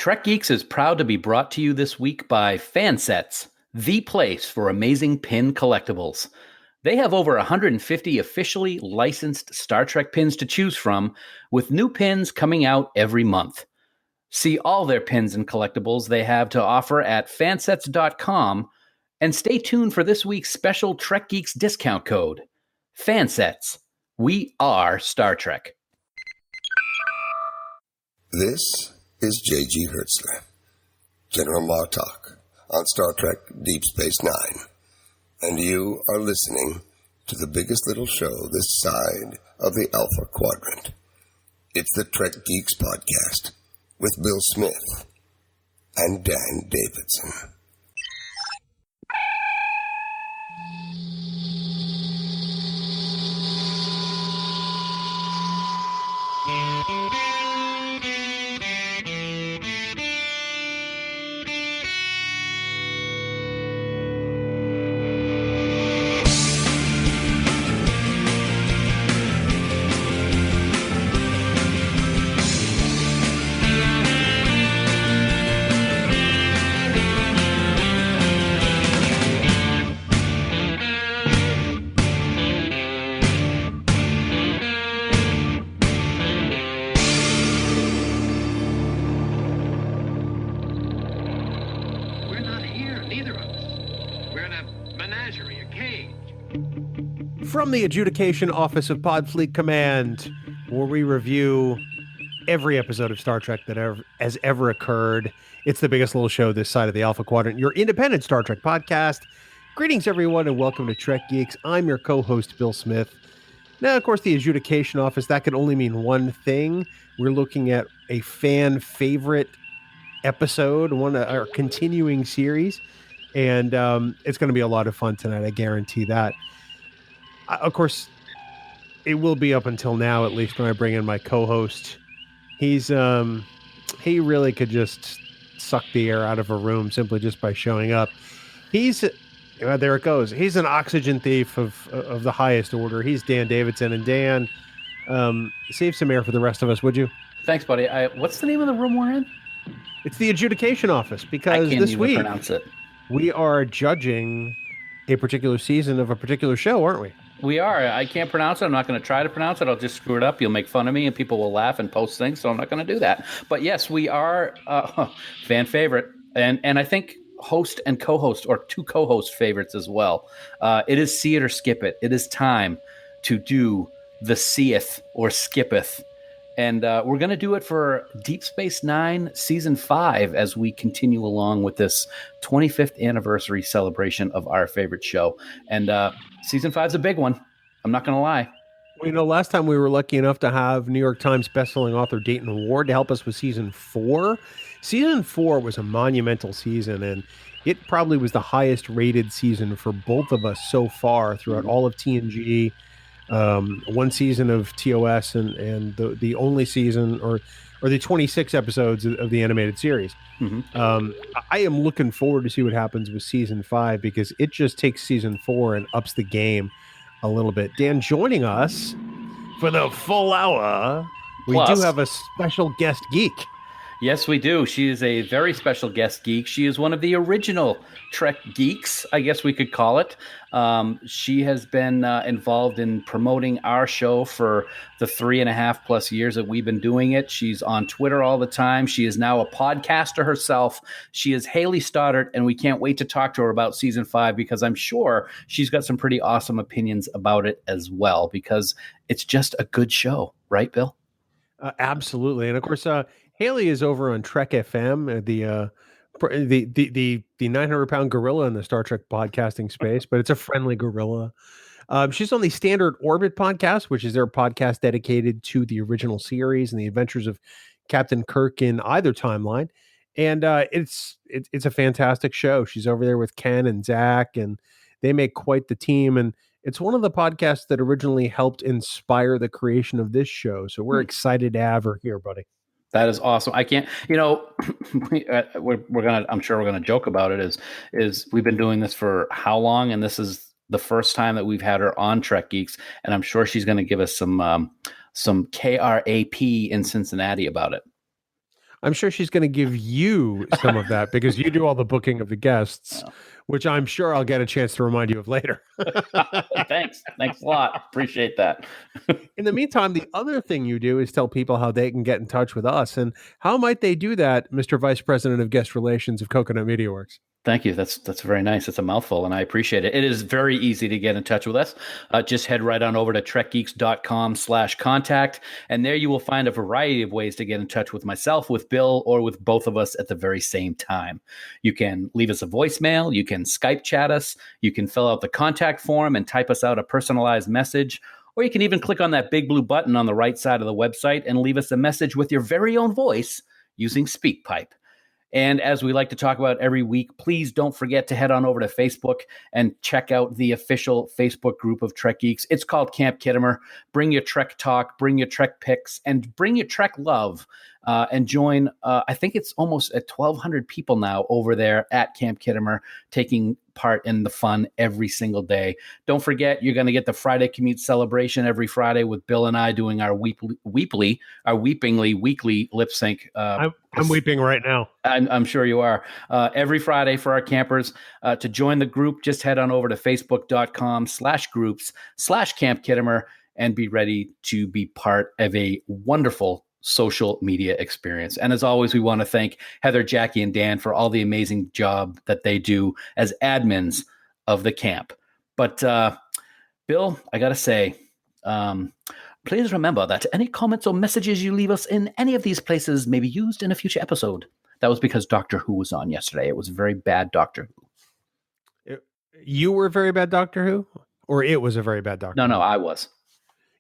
Trek Geeks is proud to be brought to you this week by Fansets, the place for amazing pin collectibles. They have over 150 officially licensed Star Trek pins to choose from, with new pins coming out every month. See all their pins and collectibles they have to offer at fansets.com, and stay tuned for this week's special Trek Geeks discount code. Fansets. We are Star Trek. This is J.G. Hertzler, General Martok on Star Trek Deep Space Nine, and you are listening to the biggest little show this side of the Alpha Quadrant. It's the Trek Geeks podcast with Bill Smith and Dan Davidson. From the Adjudication Office of Podfleet Command, where we review every episode of Star Trek that has ever occurred. It's the biggest little show this side of the Alpha Quadrant, your independent Star Trek podcast. Greetings, everyone, and welcome to Trek Geeks. I'm your co-host, Bill Smith. Now, of course, the Adjudication Office, that can only mean one thing. We're looking at a fan favorite episode, one of our continuing series, and it's going to be a lot of fun tonight. I guarantee that. Of course, it will be up until now, at least when I bring in my co-host. He really could just suck the air out of a room simply just by showing up. There it goes. He's an oxygen thief of the highest order. He's Dan Davidson. And Dan, save some air for the rest of us, would you? Thanks, buddy. What's the name of the room we're in? It's the Adjudication Office, because this week pronounce it. We are judging a particular season of a particular show, aren't we? We are. I can't pronounce it. I'm not going to try to pronounce it. I'll just screw it up. You'll make fun of me, and people will laugh and post things, so I'm not going to do that. But yes, we are fan favorite, and I think host and co-host, or two co-host favorites as well. It is See It or Skip It. It is time to do the seeth or skippeth. And we're going to do it for Deep Space Nine Season 5 as we continue along with this 25th anniversary celebration of our favorite show. And Season 5 is a big one. I'm not going to lie. Well, last time we were lucky enough to have New York Times bestselling author Dayton Ward to help us with Season 4. Season 4 was a monumental season, and it probably was the highest rated season for both of us so far throughout all of TNG. One season of TOS and the only season or the 26 episodes of the animated series. Mm-hmm. I am looking forward to see what happens with Season 5, because it just takes Season 4 and ups the game a little bit. Dan, joining us for the full hour, we do have a special guest geek. Yes, we do. She is a very special guest geek. She is one of the original Trek Geeks, I guess we could call it. She has been involved in promoting our show for the 3.5+ years that we've been doing it. She's on Twitter all the time. She is now a podcaster herself. She is Hayley Stoddart, and we can't wait to talk to her about Season 5, because I'm sure she's got some pretty awesome opinions about it as well, because it's just a good show. Right, Bill? Absolutely. And of course, Hayley is over on Trek FM, the 900-pound gorilla in the Star Trek podcasting space, but it's a friendly gorilla. She's on the Standard Orbit podcast, which is their podcast dedicated to the original series and the adventures of Captain Kirk in either timeline. And it's a fantastic show. She's over there with Ken and Zach, and they make quite the team. And it's one of the podcasts that originally helped inspire the creation of this show. So we're excited to have her here, buddy. That is awesome. I can't, we're gonna. I'm sure we're gonna joke about it. Is we've been doing this for how long, and this is the first time that we've had her on Trek Geeks, and I'm sure she's going to give us some KRAP in Cincinnati about it. I'm sure she's going to give you some of that because you do all the booking of the guests, which I'm sure I'll get a chance to remind you of later. Thanks a lot. Appreciate that. In the meantime, the other thing you do is tell people how they can get in touch with us. And how might they do that, Mr. Vice President of Guest Relations of Coconut Media Works? Thank you. That's very nice. It's a mouthful, and I appreciate it. It is very easy to get in touch with us. Just head right on over to trekgeeks.com/contact, and there you will find a variety of ways to get in touch with myself, with Bill, or with both of us at the very same time. You can leave us a voicemail. You can Skype chat us. You can fill out the contact form and type us out a personalized message. Or you can even click on that big blue button on the right side of the website and leave us a message with your very own voice using SpeakPipe. And as we like to talk about every week, please don't forget to head on over to Facebook and check out the official Facebook group of Trek Geeks. It's called Camp Kittimer. Bring your Trek talk, bring your Trek picks, and bring your Trek love. And join, I think it's almost at 1,200 people now over there at Camp Kittimer taking part in the fun every single day. Don't forget, you're going to get the Friday Commute celebration every Friday with Bill and I doing our weepingly weekly lip sync. I'm weeping right now. I'm sure you are. Every Friday for our campers. To join the group, just head on over to facebook.com/groups/Camp Kittimer and be ready to be part of a wonderful social media experience. And as always, we want to thank Heather, Jackie, and Dan for all the amazing job that they do as admins of the camp. But Bill, I got to say, please remember that any comments or messages you leave us in any of these places may be used in a future episode. That was because Doctor Who was on yesterday. It was a very bad Doctor Who. You were a very bad Doctor Who? Or it was a very bad Doctor Who? No, I was.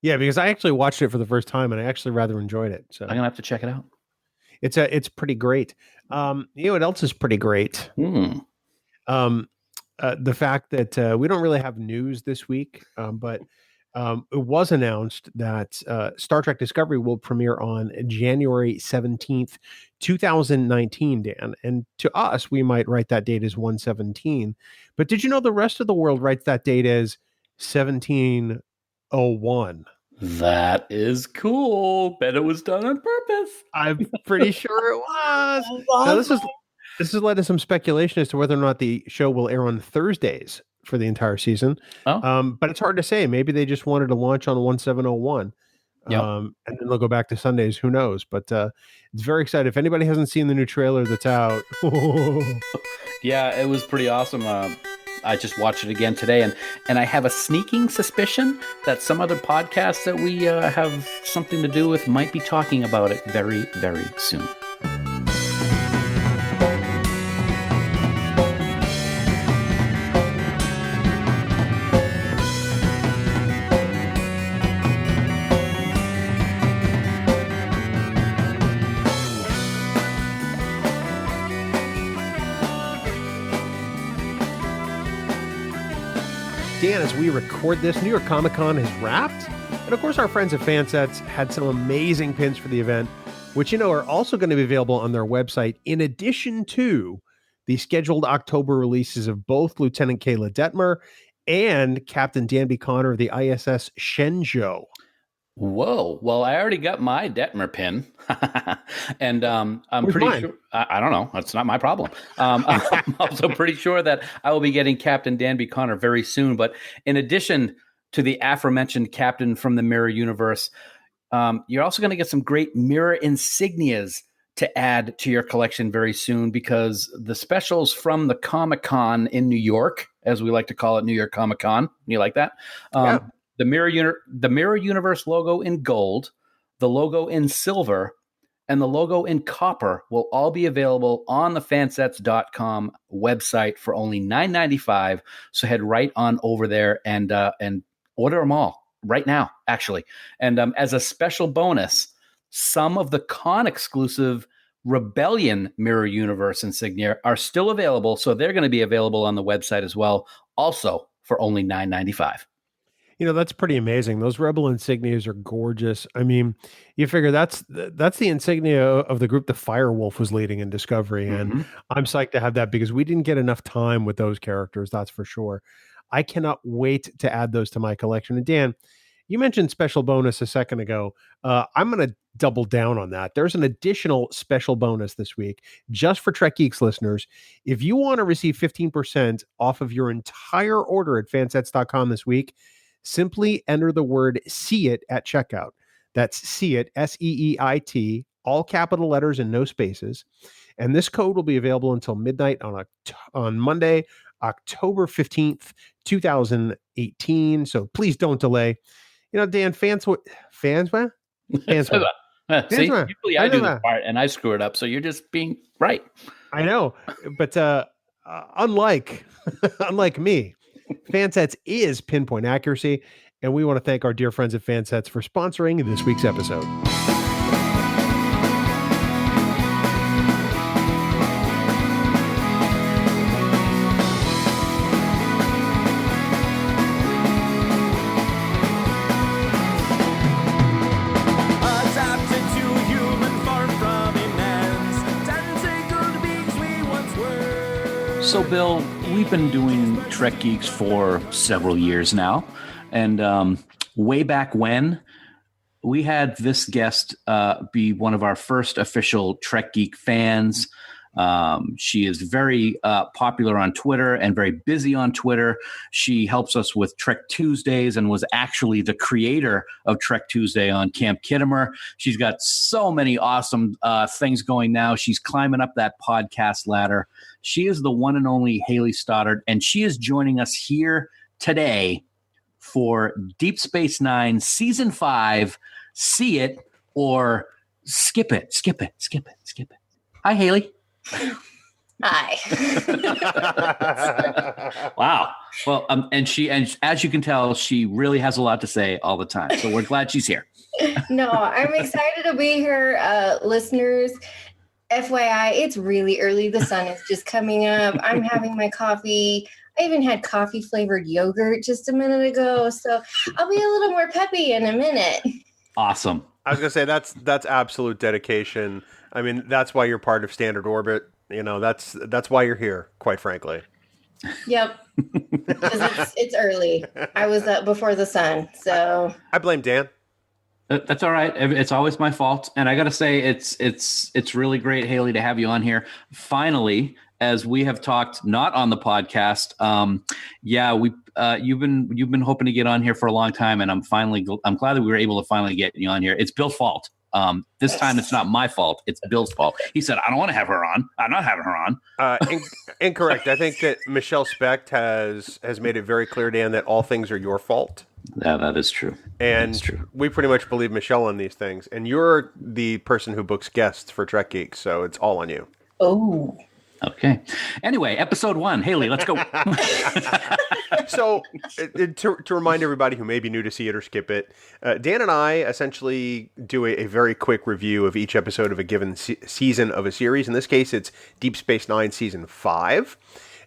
Yeah, because I actually watched it for the first time and I actually rather enjoyed it. So I'm gonna have to check it out. It's pretty great. You know what else is pretty great? The fact that we don't really have news this week, but it was announced that Star Trek Discovery will premiere on January 17th, 2019, Dan. And to us, we might write that date as 1/17. But did you know the rest of the world writes that date as 1701? That is cool. Bet it was done on purpose. I'm pretty sure it was. Now, this has led to some speculation as to whether or not the show will air on Thursdays for the entire season. But it's hard to say. Maybe they just wanted to launch on 1701. And then they'll go back to Sundays. Who knows? But it's very exciting. If anybody hasn't seen the new trailer that's out. Yeah, it was pretty awesome. I just watched it again today, and I have a sneaking suspicion that some other podcasts that we have something to do with might be talking about it very, very soon. Dan, as we record this, New York Comic Con has wrapped. And of course, our friends at Fansets had some amazing pins for the event, which, you know, are also going to be available on their website, in addition to the scheduled October releases of both Lieutenant Kayla Detmer and Captain Danby Connor of the ISS Shenzhou. Whoa. Well, I already got my Detmer pin. And I'm Where's pretty mine? sure, I don't know. That's not my problem. I'm also pretty sure that I will be getting Captain Danby Connor very soon. But in addition to the aforementioned Captain from the Mirror Universe, you're also going to get some great mirror insignias to add to your collection very soon, because the specials from the Comic-Con in New York, as we like to call it, New York Comic-Con. You like that? Yeah. The Mirror Universe logo in gold, the logo in silver, and the logo in copper will all be available on the fansets.com website for only $9.95. So head right on over there and order them all right now, actually. And as a special bonus, some of the con exclusive Rebellion Mirror Universe insignia are still available. So they're going to be available on the website as well, also for only $9.95. You know, that's pretty amazing. Those Rebel insignias are gorgeous. I mean, you figure that's the insignia of the group the Firewolf was leading in Discovery. And I'm psyched to have that because we didn't get enough time with those characters. That's for sure. I cannot wait to add those to my collection. And Dan, You mentioned special bonus a second ago. I'm going to double down on that. There's an additional special bonus this week just for Trek Geeks listeners. If you want to receive 15% off of your entire order at fansets.com this week, simply enter the word "see it" at checkout. That's "see it," SEEIT, all capital letters and no spaces. And this code will be available until midnight on Monday, October 15th, 2018. So please don't delay. You know, Dan, fans what? See, usually I do the part and I screw it up. So you're just being right. I know, but unlike me, Fansets is pinpoint accuracy, and we want to thank our dear friends at Fansets for sponsoring this week's episode. So, Bill, we've been doing Trek Geeks for several years now. And way back when, we had this guest be one of our first official Trek Geek fans. She is very popular on Twitter and very busy on Twitter. She helps us with Trek Tuesdays and was actually the creator of Trek Tuesday on Camp Kittimer. She's got so many awesome things going now. She's climbing up that podcast ladder. She is the one and only Hayley Stoddart, and she is joining us here today for Deep Space Nine Season 5, See It or Skip It. Skip it, skip it, skip it. Hi, Hayley. Hi. Wow. Well, and as you can tell, she really has a lot to say all the time. So we're glad she's here. No, I'm excited to be here, listeners. FYI, it's really early. The sun is just coming up. I'm having my coffee. I even had coffee flavored yogurt just a minute ago. So I'll be a little more peppy in a minute. Awesome. I was going to say that's absolute dedication. I mean, that's why you're part of Standard Orbit. You know, that's why you're here, quite frankly. Yep. Because it's early. I was up before the sun, so I blame Dan. That's all right. It's always my fault. And I got to say, it's really great, Hayley, to have you on here. Finally, as we have talked, not on the podcast. You've been hoping to get on here for a long time, and I'm glad that we were able to finally get you on here. It's Bill's fault. This time it's not my fault. It's Bill's fault. He said, I don't want to have her on. I'm not having her on. Incorrect. I think that Michelle Specht has made it very clear, Dan, that all things are your fault. Yeah, that is true. And we pretty much believe Michelle on these things. And you're the person who books guests for Trek Geeks, so it's all on you. Oh. Okay. Anyway, episode 1. Hayley, let's go. So, to remind everybody who may be new to See It or Skip It, Dan and I essentially do a very quick review of each episode of a given season of a series. In this case, it's Deep Space Nine Season 5.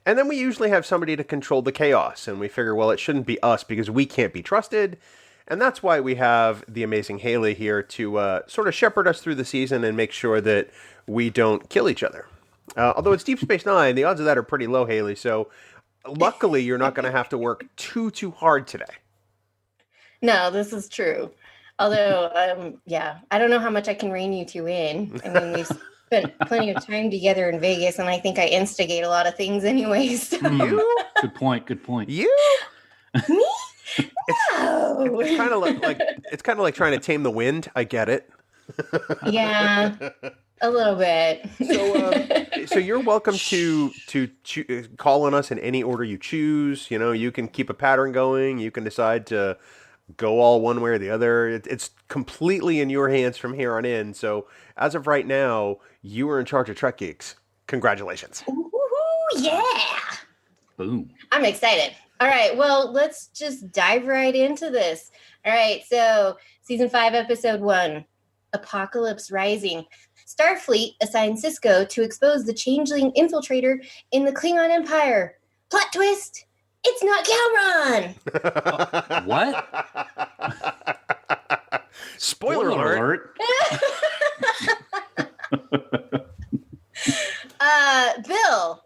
And then we usually have somebody to control the chaos. And we figure, well, it shouldn't be us because we can't be trusted. And that's why we have the amazing Hayley here to sort of shepherd us through the season and make sure that we don't kill each other. Although it's Deep Space Nine, the odds of that are pretty low, Hayley. So luckily, you're not going to have to work too hard today. No, this is true. Although, I don't know how much I can rein you two in. I mean, we've spent plenty of time together in Vegas, and I think I instigate a lot of things anyway. So. Good point. You? Me? No. It's kind of like trying to tame the wind. I get it. Yeah. A little bit. So you're welcome to call on us in any order you choose. You know, you can keep a pattern going. You can decide to go all one way or the other. It's completely in your hands from here on in. So as of right now, you are in charge of Trek Geeks. Congratulations. Ooh, yeah. Boom. I'm excited. All right. Well, let's just dive right into this. All right. So Season 5, Episode 1, Apocalypse Rising. Starfleet assigned Cisco to expose the changeling infiltrator in the Klingon Empire. Plot twist, it's not Calron. What? Spoiler alert. Bill,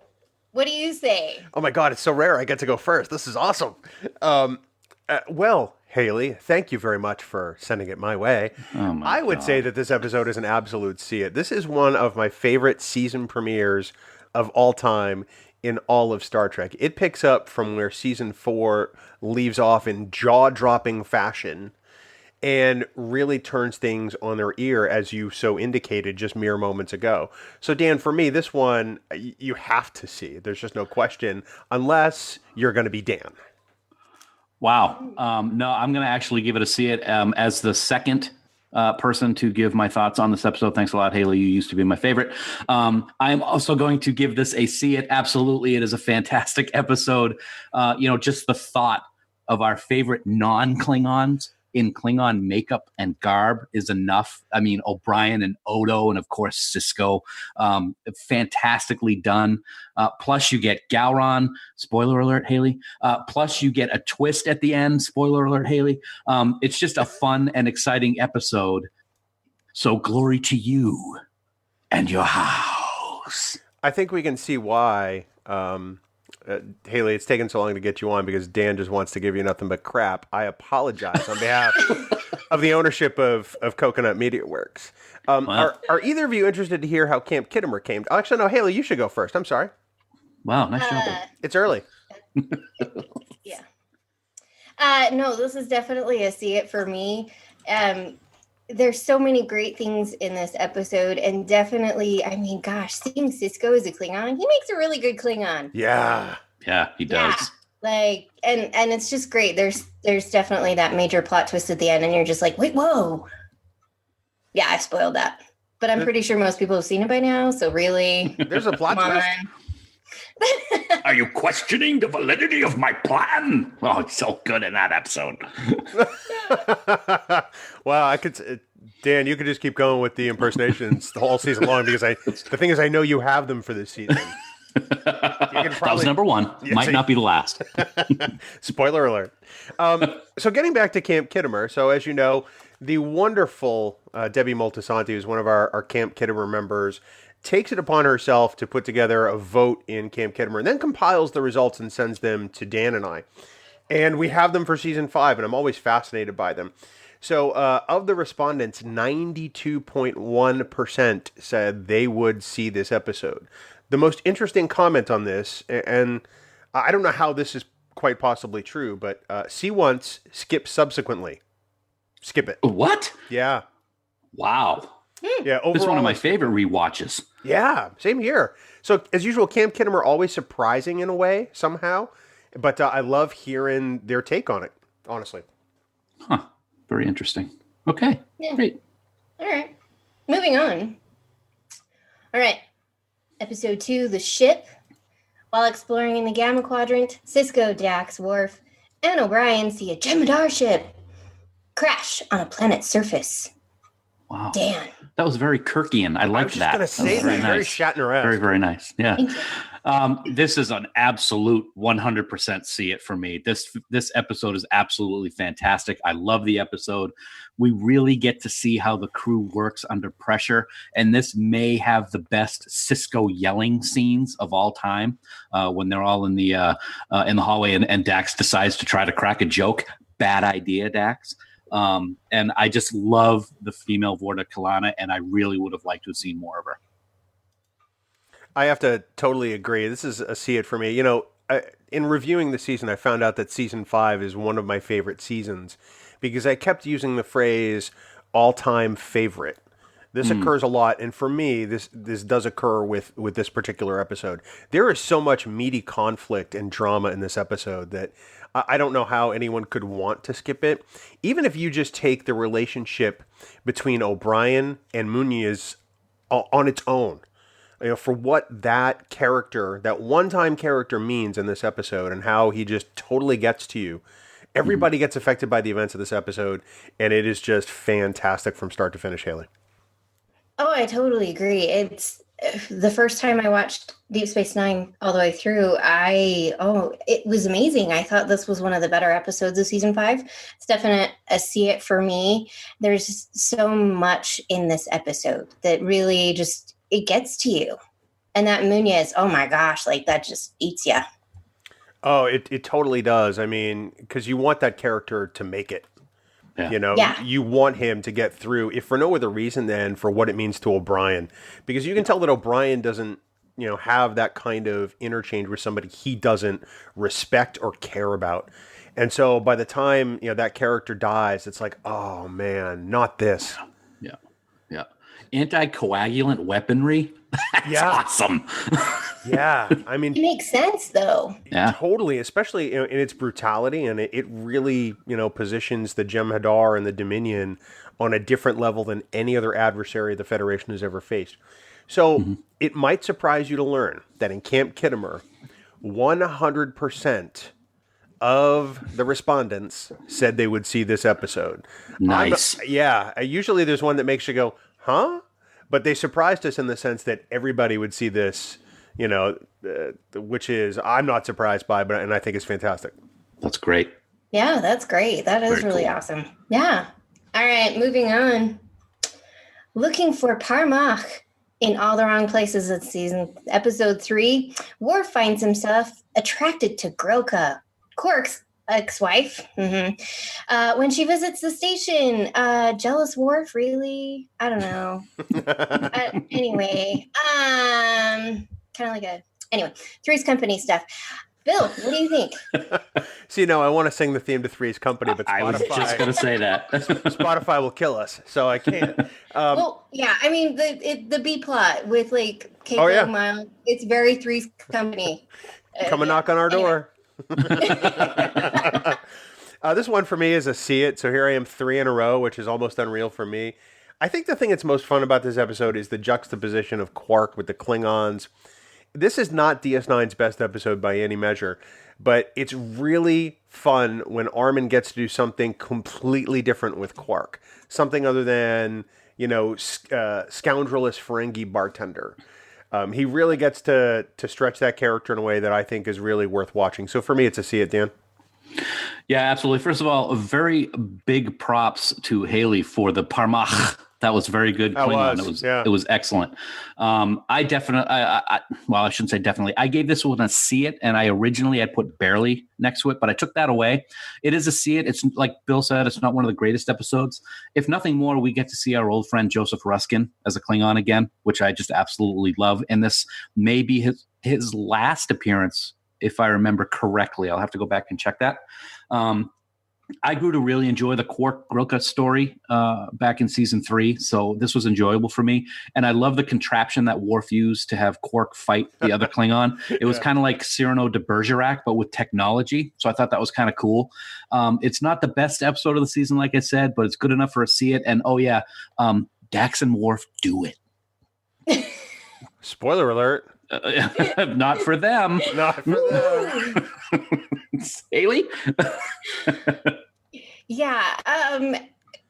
what do you say? Oh my God, it's so rare I get to go first. This is awesome. Well, Haley, thank you very much for sending it my way. Oh my I would God. say that this episode is an absolute see it. This is one of my favorite season premieres of all time in all of Star Trek. It picks up from where season 4 leaves off in jaw-dropping fashion and really turns things on their ear, as you so indicated just mere moments ago. So, Dan, for me, this one, you have to see. There's just no question, unless you're going to be Dan. Wow. No, I'm going to actually give it a see it as the second person to give my thoughts on this episode. Thanks a lot, Haley. You used to be my favorite. I'm also going to give this a see it. Absolutely. It is a fantastic episode. Just the thought of our favorite non-Klingons in Klingon makeup and garb is enough. I mean, O'Brien and Odo, and of course Sisko, fantastically done. Plus you get Gowron, spoiler alert, Haley. Plus you get a twist at the end, spoiler alert, Haley. It's just a fun and exciting episode. So glory to you and your house. I think we can see why, Haley, it's taken so long to get you on because Dan just wants to give you nothing but crap. I apologize on behalf of the ownership of Coconut Media Works. Wow. Are either of you interested to hear how Camp Kittimer came? Actually, no, Haley, you should go first. I'm sorry. Wow, nice job. It's early. Yeah. No, this is definitely a see it for me. There's so many great things in this episode, and definitely, I mean, gosh, seeing Sisko as a Klingon, he makes a really good Klingon. Yeah. Yeah, he does. Yeah, and it's just great. There's definitely that major plot twist at the end, and you're just like, wait, whoa. Yeah, I spoiled that, but I'm pretty sure most people have seen it by now. So really, there's a plot twist. Are you questioning the validity of my plan? Oh, it's so good in that episode. Well, Dan, you could just keep going with the impersonations the whole season long because the thing is, I know you have them for this season. That was number one. Might not be the last. Spoiler alert. So getting back to Camp Kittimer. So as you know, the wonderful Debbie Moltisanti, who's one of our Camp Kittimer members, takes it upon herself to put together a vote in Camp Kittimer and then compiles the results and sends them to Dan and I. And we have them for season 5, and I'm always fascinated by them. So of the respondents, 92.1% said they would see this episode. The most interesting comment on this, and I don't know how this is quite possibly true, but see once, skip subsequently. Skip it. What? Yeah. Wow. Yeah, overall, This is one of my favorite rewatches. Yeah, same here. So, as usual, Camp Kittimer always surprising in a way, somehow. But I love hearing their take on it, honestly. Huh. Very interesting. Okay. Yeah. Great. All right. Moving on. All right. Episode 2, The Ship. While exploring in the Gamma Quadrant, Sisko, Dax, Worf, and O'Brien see a Jem'Hadar ship crash on a planet's surface. Wow. Dan. That was very Kirkian. I liked that. I was just going to say that. Very Shatner-esque. Very, very nice. Yeah. This is an absolute 100% see it for me. This episode is absolutely fantastic. I love the episode. We really get to see how the crew works under pressure, and this may have the best Sisko yelling scenes of all time when they're all in the hallway and Dax decides to try to crack a joke. Bad idea, Dax. And I just love the female Vorta Kalana, and I really would have liked to have seen more of her. I have to totally agree. This is a see it for me. You know, in reviewing the season, I found out that season 5 is one of my favorite seasons because I kept using the phrase all-time favorite. This occurs a lot, and for me, this does occur with this particular episode. There is so much meaty conflict and drama in this episode that I don't know how anyone could want to skip it. Even if you just take the relationship between O'Brien and Muniz on its own, you know, for what that character, that one-time character means in this episode and how he just totally gets to you. Everybody gets affected by the events of this episode, and it is just fantastic from start to finish, Haley. Oh, I totally agree. It's the first time I watched Deep Space Nine all the way through. It was amazing. I thought this was one of the better episodes of season 5. It's definitely a see it for me. There's so much in this episode that really just, it gets to you. And that Muniz, oh my gosh, like that just eats you. Oh, it totally does. I mean, because you want that character to make it. Yeah. You know, Yeah. you want him to get through, if for no other reason than for what it means to O'Brien. Because you can tell that O'Brien doesn't, have that kind of interchange with somebody he doesn't respect or care about. And so by the time, that character dies, it's like, oh man, not this. Yeah. Yeah. Anticoagulant weaponry. That's awesome. Yeah. I mean, It makes sense, though. Yeah. totally, especially in its brutality. And it really, positions the Jem'Hadar and the Dominion on a different level than any other adversary the Federation has ever faced. So it might surprise you to learn that in Camp Khitomer, 100% of the respondents said they would see this episode. Nice. Usually there's one that makes you go, huh? But they surprised us in the sense that everybody would see this, which is I'm not surprised by, and I think it's fantastic. That's great. Yeah, that's great. That is really awesome. Yeah. All right, moving on. Looking for Parmach in all the wrong places this season. Episode 3, Worf finds himself attracted to Grilka, Quark's ex-wife. When she visits the station, jealous Worf, really? I don't know. Anyway, kind of like Three's Company stuff. Bill, what do you think? See, I want to sing the theme to Three's Company, but Spotify, I was just going to say that. Spotify will kill us, so I can't. Well, yeah, I mean, the B plot with Keiko Miles, it's very Three's Company. Come and knock on our door. This one for me is a see it. So here I am 3 in a row, which is almost unreal for me. I think the thing that's most fun about this episode is the juxtaposition of Quark with the Klingons. This is not DS9's best episode by any measure, but it's really fun when Armin gets to do something completely different with Quark. Something other than, scoundrelous Ferengi bartender. He really gets to stretch that character in a way that I think is really worth watching. So for me, it's a see it, Dan. Yeah, absolutely. First of all, very big props to Hayley for the Parmach. That was very good Klingon. It was excellent. I definitely, I shouldn't say definitely. I gave this one a see it, and I originally had put barely next to it, but I took that away. It is a see it. It's like Bill said, it's not one of the greatest episodes. If nothing more, we get to see our old friend Joseph Ruskin as a Klingon again, which I just absolutely love. And this may be his last appearance, if I remember correctly. I'll have to go back and check that. I grew to really enjoy the Quark Grilka story back in season 3, so this was enjoyable for me. And I love the contraption that Worf used to have Quark fight the other Klingon. It was kind of like Cyrano de Bergerac, but with technology. So I thought that was kind of cool. It's not the best episode of the season, like I said, but it's good enough for a see it. And Dax and Worf do it. Spoiler alert. Not for them. Not for them. Hayley? Yeah.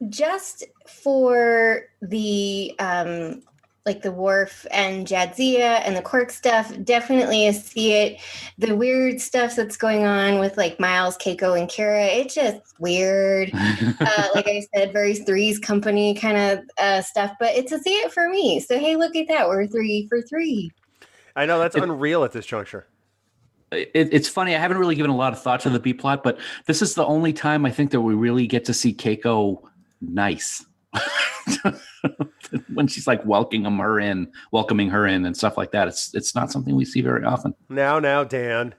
Just for the the Worf and Jadzia and the Quark stuff, definitely a see it. The weird stuff that's going on with Miles, Keiko, and Kara, it's just weird. Like I said, very Three's Company kind of stuff, but it's a see it for me. So hey, look at that. We're 3 for 3. I know that's unreal at this juncture. It's funny. I haven't really given a lot of thought to the B plot, but this is the only time I think that we really get to see Keiko nice. When she's welcoming her in and stuff like that. It's not something we see very often. Now, Dan.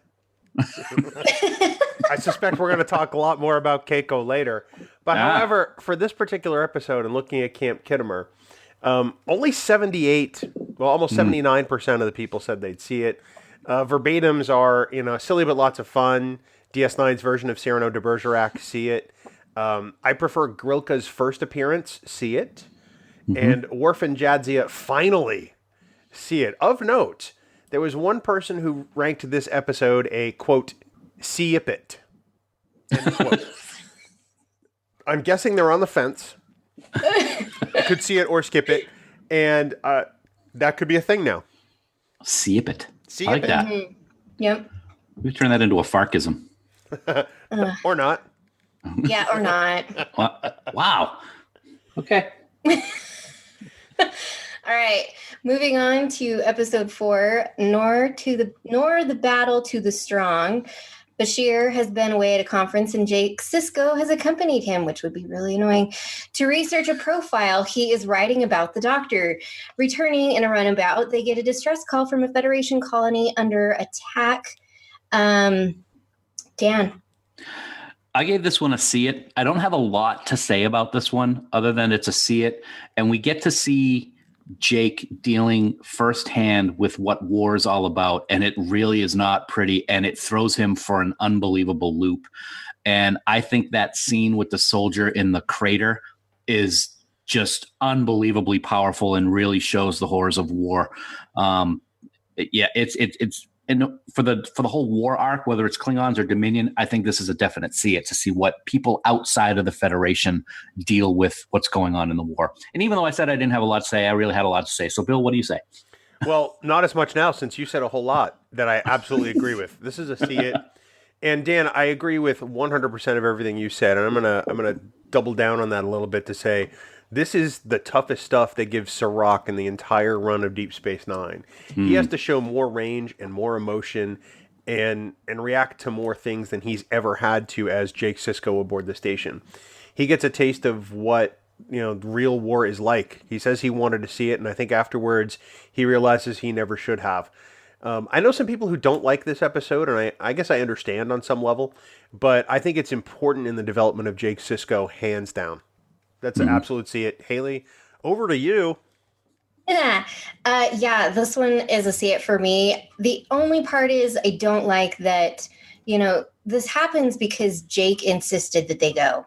I suspect we're going to talk a lot more about Keiko later. But however, for this particular episode and looking at Camp Khitomer, only 79% of the people said they'd see it. Verbatims are, silly but lots of fun. DS9's version of Cyrano de Bergerac, see it. I prefer Grilka's first appearance, see it. And Worf and Jadzia, finally, see it. Of note, there was one person who ranked this episode a, quote, see-ip-it. End quote. I'm guessing they're on the fence. Could see it or skip it. And that could be a thing now. See-ip-it. I like that. Mm-hmm. Yep. We turn that into a Farkism. Or not. Yeah, or not. Wow. Okay. All right. Moving on to episode 4, nor the battle to the strong. Bashir has been away at a conference, and Jake Sisko has accompanied him, which would be really annoying, to research a profile he is writing about the Doctor. Returning in a runabout, they get a distress call from a Federation colony under attack. Dan. I gave this one a see it. I don't have a lot to say about this one other than it's a see it. And we get to see Jake dealing firsthand with what war is all about. And it really is not pretty. And it throws him for an unbelievable loop. And I think that scene with the soldier in the crater is just unbelievably powerful and really shows the horrors of war. It's and for the whole war arc, whether it's Klingons or Dominion, I think this is a definite see it to see what people outside of the Federation deal with what's going on in the war. And even though I said I didn't have a lot to say, I really had a lot to say. So, Bill, what do you say? Well, not as much now since you said a whole lot that I absolutely agree with. This is a see it. And Dan, I agree with 100% of everything you said. And I'm gonna double down on that a little bit to say this is the toughest stuff that gives Sirach in the entire run of Deep Space Nine. He has to show more range and more emotion and react to more things than he's ever had to as Jake Sisko aboard the station. He gets a taste of what real war is like. He says he wanted to see it, and I think afterwards he realizes he never should have. I know some people who don't like this episode, and I guess I understand on some level, but I think it's important in the development of Jake Sisko, hands down. That's an absolute see it. Hayley, over to you. Yeah, this one is a see it for me. The only part is I don't like that, this happens because Jake insisted that they go.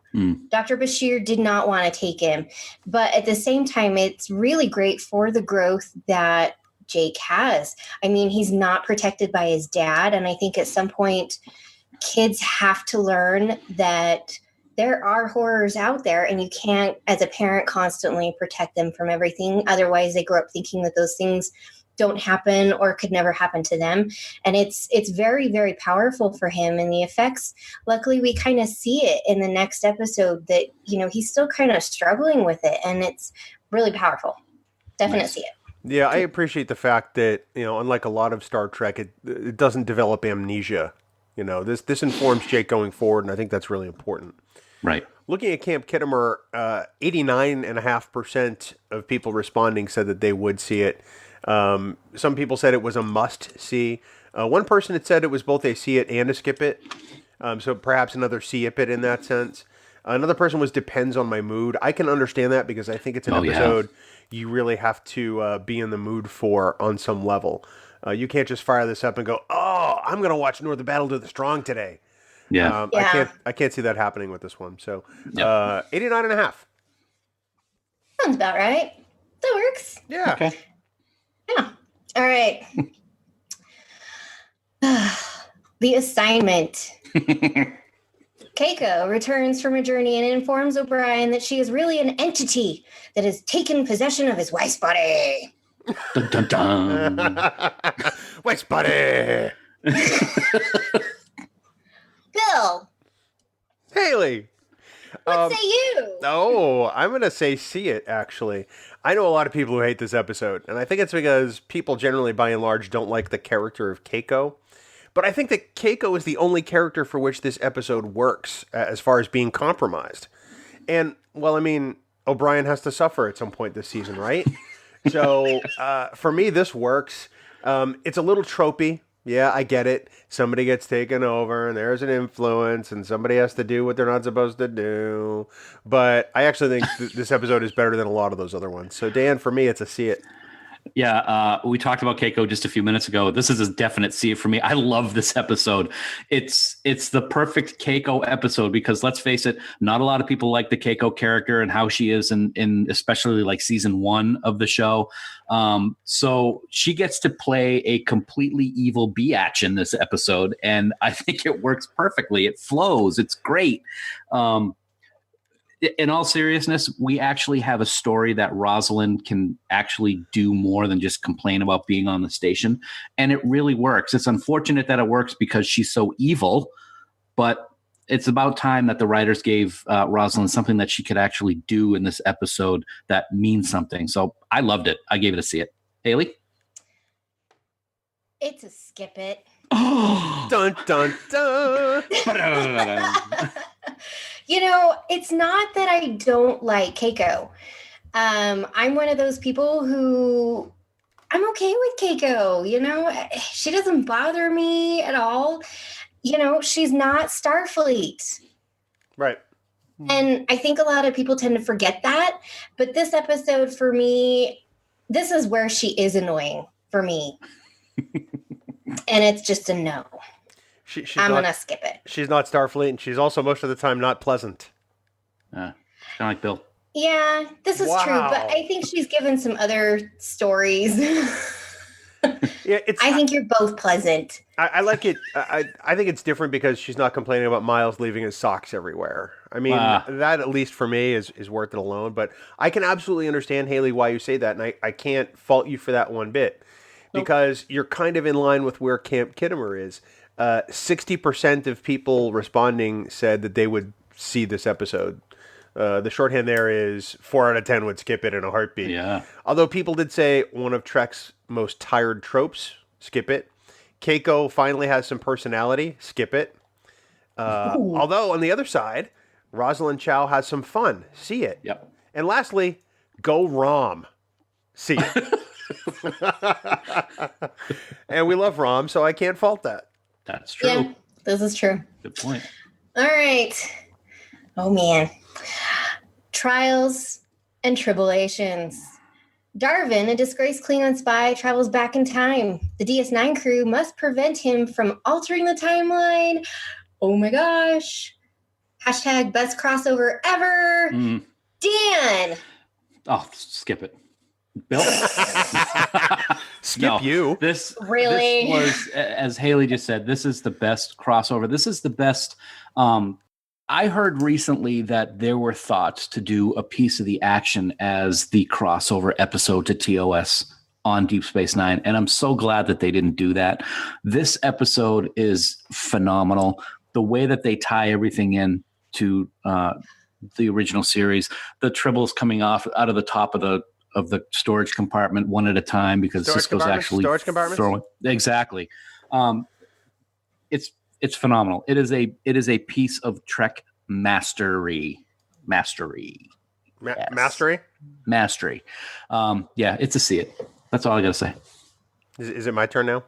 Dr. Bashir did not want to take him. But at the same time, it's really great for the growth that Jake has. I mean, he's not protected by his dad. And I think at some point, kids have to learn that there are horrors out there, and you can't, as a parent, constantly protect them from everything. Otherwise, they grow up thinking that those things don't happen or could never happen to them. And it's very, very powerful for him. And the effects, luckily, we kind of see it in the next episode that, he's still kind of struggling with it. And it's really powerful. Definitely see it. Yeah, I appreciate the fact that, unlike a lot of Star Trek, it doesn't develop amnesia. This informs Jake going forward, and I think that's really important. Right. Looking at Camp Kittimer, 89.5% of people responding said that they would see it. Some people said it was a must-see. One person had said it was both a see it and a skip it. So perhaps another see it in that sense. Another person was depends on my mood. I can understand that because I think it's an episode you really have to be in the mood for on some level. You can't just fire this up and go, I'm going to watch North the Battle to the Strong today. Yeah. I can't see that happening with this one. So 89.5. Sounds about right. That works. Yeah. Okay. Yeah. All right. The assignment. Keiko returns from a journey and informs O'Brien that she is really an entity that has taken possession of his wife's body. Dun, dun, dun. Wife's body. Bill. Hayley. What say you? Oh, I'm going to say see it, actually. I know a lot of people who hate this episode, and I think it's because people generally, by and large, don't like the character of Keiko. But I think that Keiko is the only character for which this episode works, as far as being compromised. And, well, I mean, O'Brien has to suffer at some point this season, right? So, for me, this works. It's a little tropey. Yeah, I get it. Somebody gets taken over, and there's an influence, and somebody has to do what they're not supposed to do. But I actually think this episode is better than a lot of those other ones. So, Dan, for me, it's a see it. Yeah, we talked about Keiko just a few minutes ago. This is a definite see it for me. I love this episode. It's the perfect Keiko episode because let's face it, not a lot of people like the Keiko character and how she is in especially like season 1 of the show. So she gets to play a completely evil biatch in this episode, and I think it works perfectly. It flows. It's great. In all seriousness, we actually have a story that Rosalind can actually do more than just complain about being on the station. And it really works. It's unfortunate that it works because she's so evil, but it's about time that the writers gave Rosalind something that she could actually do in this episode that means something. So I loved it. I gave it a see it. Hayley? It's a skip it. Dun, dun, dun. It's not that I don't like Keiko. I'm one of those people who I'm okay with Keiko. She doesn't bother me at all. She's not Starfleet. Right. And I think a lot of people tend to forget that. But this episode for me, this is where she is annoying for me. And it's just a no. I'm going to skip it. She's not Starfleet, and she's also most of the time not pleasant. Kind of like Bill. Yeah, this is true. But I think she's given some other stories. Yeah, I think you're both pleasant. I like it. I think it's different because she's not complaining about Miles leaving his socks everywhere. I mean, that at least for me is worth it alone. But I can absolutely understand, Hayley, why you say that, and I can't fault you for that one bit. Because you're kind of in line with where Camp Kittimer is. 60% of people responding said that they would see this episode. The shorthand there is 4 out of 10 would skip it in a heartbeat. Yeah. Although people did say one of Trek's most tired tropes, skip it. Keiko finally has some personality, skip it. Although on the other side, Rosalind Chow has some fun, see it. Yep. And lastly, go Rom, see it. And we love Rom, so I can't fault that. That's true. Yeah, this is true. Good point. All right. Oh, man. Trials and tribulations. Darwin, a disgraced Klingon spy, travels back in time. The DS9 crew must prevent him from altering the timeline. Oh my gosh. Hashtag best crossover ever. Dan. Oh, skip it. Bill? Skip you. This Really? was, as Hayley just said, this is the best crossover. This is the best. I heard recently that there were thoughts to do a piece of the action as the crossover episode to TOS on Deep Space Nine, and I'm so glad that they didn't do that. This episode is phenomenal. The way that they tie everything in to the original series, the Tribbles coming out of the top of the storage compartment one at a time because Cisco's actually storage compartments. Exactly. It's phenomenal. It is a piece of Trek mastery. Mastery. Yeah, it's a see it. That's all I got to say. Is it my turn now?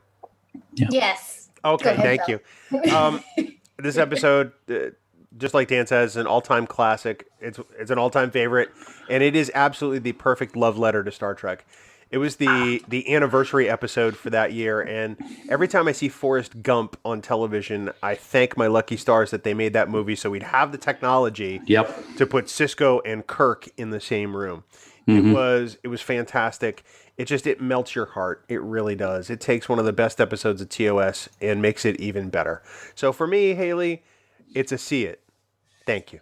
Yeah. Yes. Okay, ahead, thank you. This episode, just like Dan says, is an all-time classic. It's an all-time favorite, and it is absolutely the perfect love letter to Star Trek. It was the anniversary episode for that year, and every time I see Forrest Gump on television, I thank my lucky stars that they made that movie so we'd have the technology to put Sisko and Kirk in the same room. Mm-hmm. It was fantastic. It melts your heart. It really does. It takes one of the best episodes of TOS and makes it even better. So for me, Hayley, it's a see it. Thank you.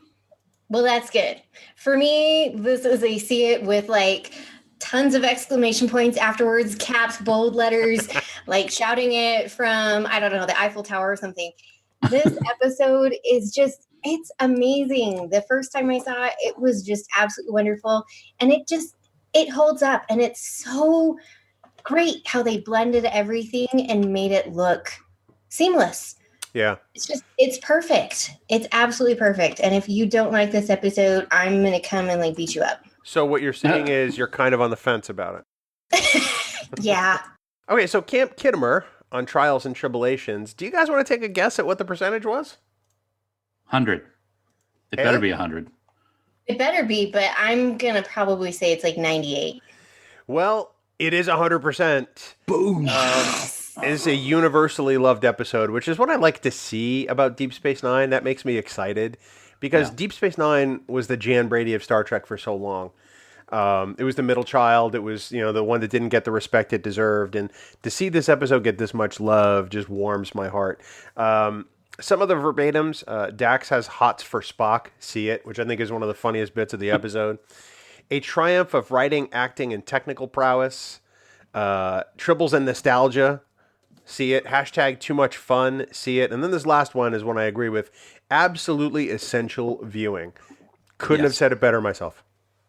Well, that's good. For me, this is a see it with tons of exclamation points afterwards, caps, bold letters, shouting it from, I don't know, the Eiffel Tower or something. This episode is it's amazing. The first time I saw it, it was just absolutely wonderful. And it holds up. And it's so great how they blended everything and made it look seamless. Yeah. It's perfect. It's absolutely perfect. And if you don't like this episode, I'm going to come and beat you up. So what you're saying is you're kind of on the fence about it. Yeah. Okay, so Camp Kittimer on Trials and Tribulations. Do you guys want to take a guess at what the percentage was? 100. It better be 100. It better be, but I'm going to probably say it's 98. Well, it is 100%. Boom. It is a universally loved episode, which is what I like to see about Deep Space Nine. That makes me excited. Because Deep Space Nine was the Jan Brady of Star Trek for so long. It was the middle child. It was, the one that didn't get the respect it deserved. And to see this episode get this much love just warms my heart. Some of the verbatims, Dax has hots for Spock, see it, which I think is one of the funniest bits of the episode. A triumph of writing, acting, and technical prowess. Tribbles and nostalgia, see it. Hashtag too much fun, see it. And then this last one is one I agree with. Absolutely essential viewing. Couldn't have said it better myself.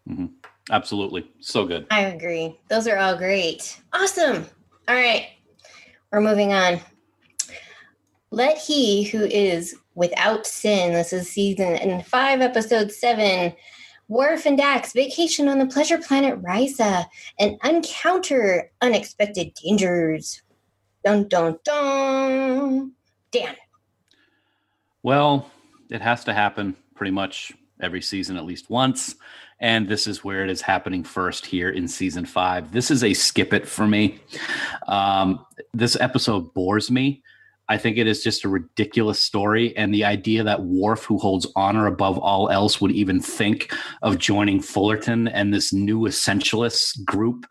Mm-hmm. Absolutely. So good. I agree. Those are all great. Awesome. All right. We're moving on. Let he who is without sin, this is season 5, episode 7, Worf and Dax vacation on the pleasure planet Risa and encounter unexpected dangers. Dun, dun, dun. Dan. Well, it has to happen pretty much every season at least once. And this is where it is happening first here in season 5. This is a skip it for me. This episode bores me. I think it is just a ridiculous story. And the idea that Worf, who holds honor above all else, would even think of joining Fullerton and this new essentialist group,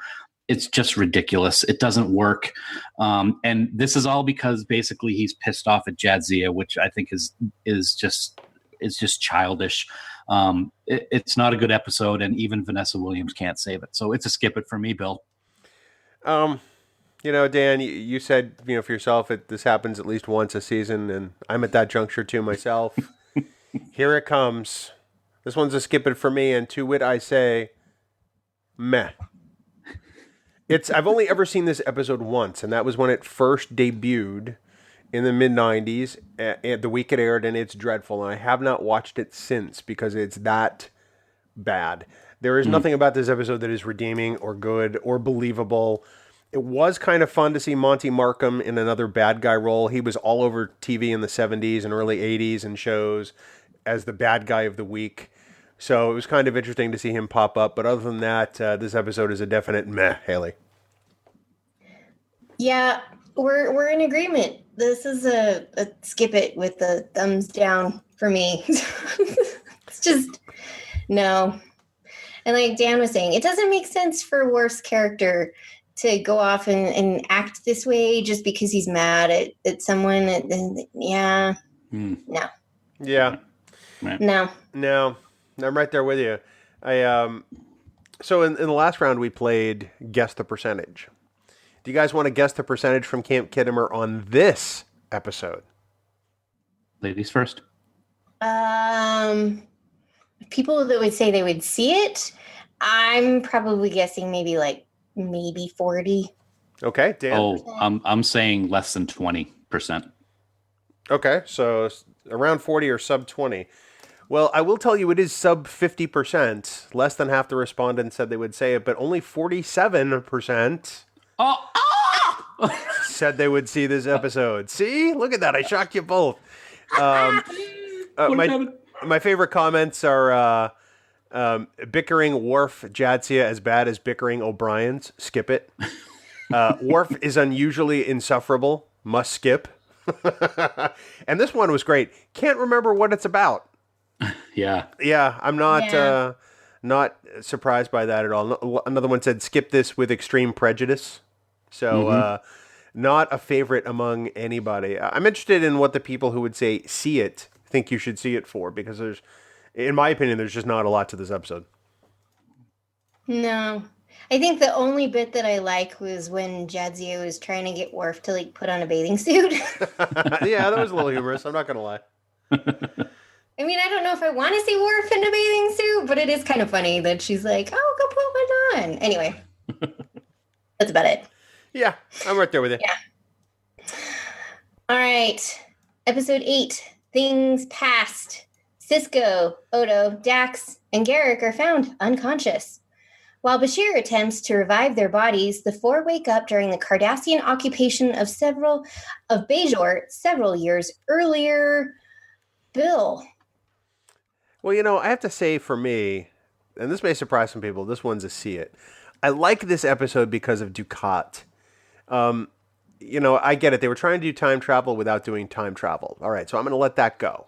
it's just ridiculous. It doesn't work. And this is all because basically he's pissed off at Jadzia, which I think is just childish. It's not a good episode, and even Vanessa Williams can't save it. So it's a skip it for me, Bill. Dan, you said, for yourself, this happens at least once a season, and I'm at that juncture too myself. Here it comes. This one's a skip it for me, and to wit I say, meh. I've only ever seen this episode once, and that was when it first debuted in the mid-90s, the week it aired, and it's dreadful, and I have not watched it since because it's that bad. There is nothing about this episode that is redeeming or good or believable. It was kind of fun to see Monty Markham in another bad guy role. He was all over TV in the 70s and early 80s and shows as the bad guy of the week. So it was kind of interesting to see him pop up. But other than that, this episode is a definite meh, Hayley. Yeah, we're in agreement. This is a skip it with the thumbs down for me. It's just, no. And like Dan was saying, it doesn't make sense for Worf's character to go off and act this way just because he's mad at someone. No. Yeah. No. I'm right there with you. So in the last round we played Guess the Percentage. Do you guys want to guess the percentage from Camp Kittimer on this episode? Ladies first. People that would say they would see it, I'm probably guessing maybe 40. Okay, Dan. Oh, I'm saying less than 20%. Okay, so around 40 or sub 20. Well, I will tell you it is sub 50%. Less than half the respondents said they would say it, but only 47% said they would see this episode. See? Look at that. I shocked you both. My favorite comments are bickering Worf Jadzia as bad as bickering O'Brien's. Skip it. Worf is unusually insufferable. Must skip. And this one was great. Can't remember what it's about. Yeah. Yeah, I'm not surprised by that at all. Another one said skip this with extreme prejudice. So not a favorite among anybody. I'm interested in what the people who would say see it think you should see it for, because in my opinion, there's just not a lot to this episode. No. I think the only bit that I like was when Jadzia was trying to get Worf to put on a bathing suit. Yeah, that was a little humorous. I'm not going to lie. I mean, I don't know if I want to see Worf in a bathing suit, but it is kind of funny that she's like, oh, go put one on. Anyway, that's about it. Yeah, I'm right there with you. Yeah. All right. Episode 8, Things Past. Cisco, Odo, Dax, and Garrick are found unconscious. While Bashir attempts to revive their bodies, the four wake up during the Cardassian occupation of Bajor several years earlier. Bill. Well, I have to say for me, and this may surprise some people, this one's a see it. I like this episode because of Dukat. I get it. They were trying to do time travel without doing time travel. All right, so I'm going to let that go.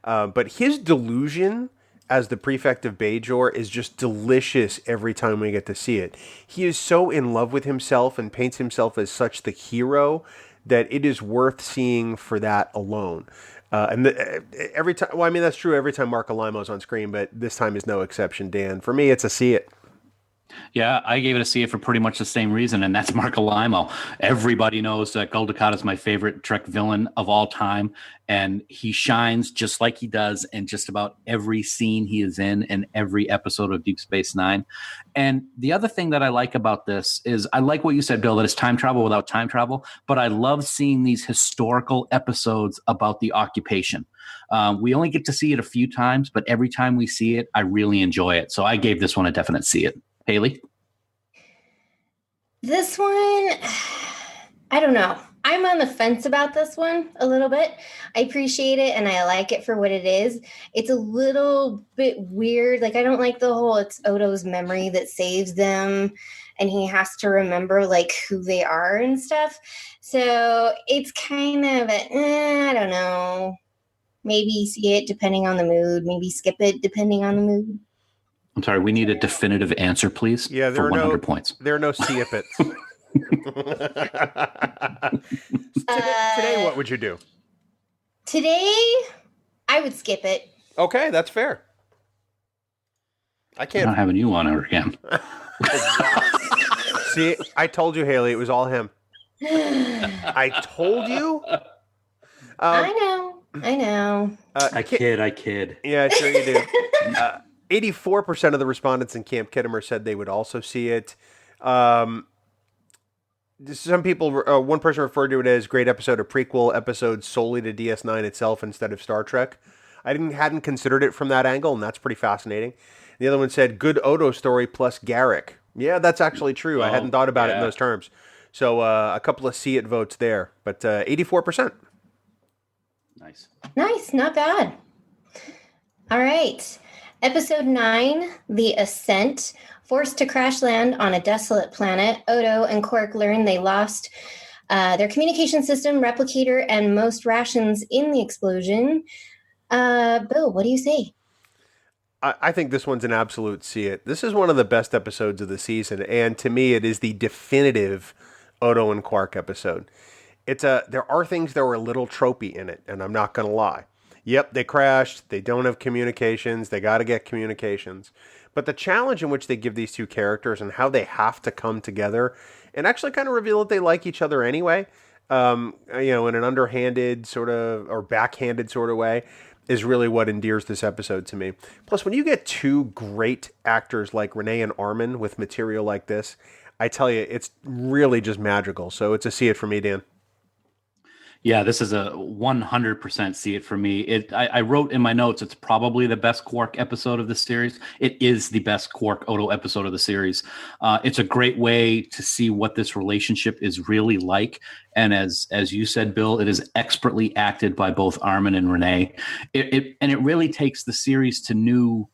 But his delusion as the prefect of Bajor is just delicious every time we get to see it. He is so in love with himself and paints himself as such the hero that it is worth seeing for that alone. Every time, well, I mean, that's true every time Mark Alimo's on screen, but this time is no exception, Dan. For me, it's a see it. Yeah, I gave it a C for pretty much the same reason, and that's Mark Alimo. Everybody knows that Gul Dukat is my favorite Trek villain of all time, and he shines just like he does in just about every scene he is in and every episode of Deep Space Nine. And the other thing that I like about this is I like what you said, Bill, that it's time travel without time travel, but I love seeing these historical episodes about the occupation. We only get to see it a few times, but every time we see it, I really enjoy it. So I gave this one a definite see it. Hayley? This one, I don't know. I'm on the fence about this one a little bit. I appreciate it and I like it for what it is. It's a little bit weird. Like, I don't like the whole it's Odo's memory that saves them and he has to remember like who they are and stuff. So it's kind of I don't know. Maybe see it depending on the mood. Maybe skip it depending on the mood. I'm sorry, we need a definitive answer, please. Yeah, there for are 100 points. There are no see-ipits. Today, what would you do? Today, I would skip it. Okay, that's fair. I I'm can't. not having you on her again. See, I told you, Hayley, it was all him. I told you. I know. I kid. Yeah, sure you do. 84% of the respondents in Camp Kittimer said they would also see it. Some people, one person referred to it as great episode, a prequel episode solely to DS9 itself instead of Star Trek. I hadn't considered it from that angle, and that's pretty fascinating. The other one said good Odo story plus Garrick. Yeah, that's actually true. I hadn't thought about it in those terms. So a couple of see it votes there, but 84%. Nice, not bad. All right. Episode 9, The Ascent. Forced to crash land on a desolate planet, Odo and Quark learn they lost their communication system, replicator, and most rations in the explosion. Bill, what do you say? I think this one's an absolute see it. This is one of the best episodes of the season, and to me, it is the definitive Odo and Quark episode. There are things that were a little tropey in it, and I'm not going to lie. Yep, they crashed. They don't have communications. They got to get communications. But the challenge in which they give these two characters and how they have to come together and actually kind of reveal that they like each other anyway, in an underhanded sort of or backhanded sort of way, is really what endears this episode to me. Plus, when you get two great actors like Renee and Armin with material like this, I tell you, it's really just magical. So it's a see it for me, Dan. Yeah, this is a 100% see it for me. I wrote in my notes, it's probably the best Quark episode of the series. It is the best Quark Odo episode of the series. It's a great way to see what this relationship is really like. And as you said, Bill, it is expertly acted by both Armin and Renee. It really takes the series to new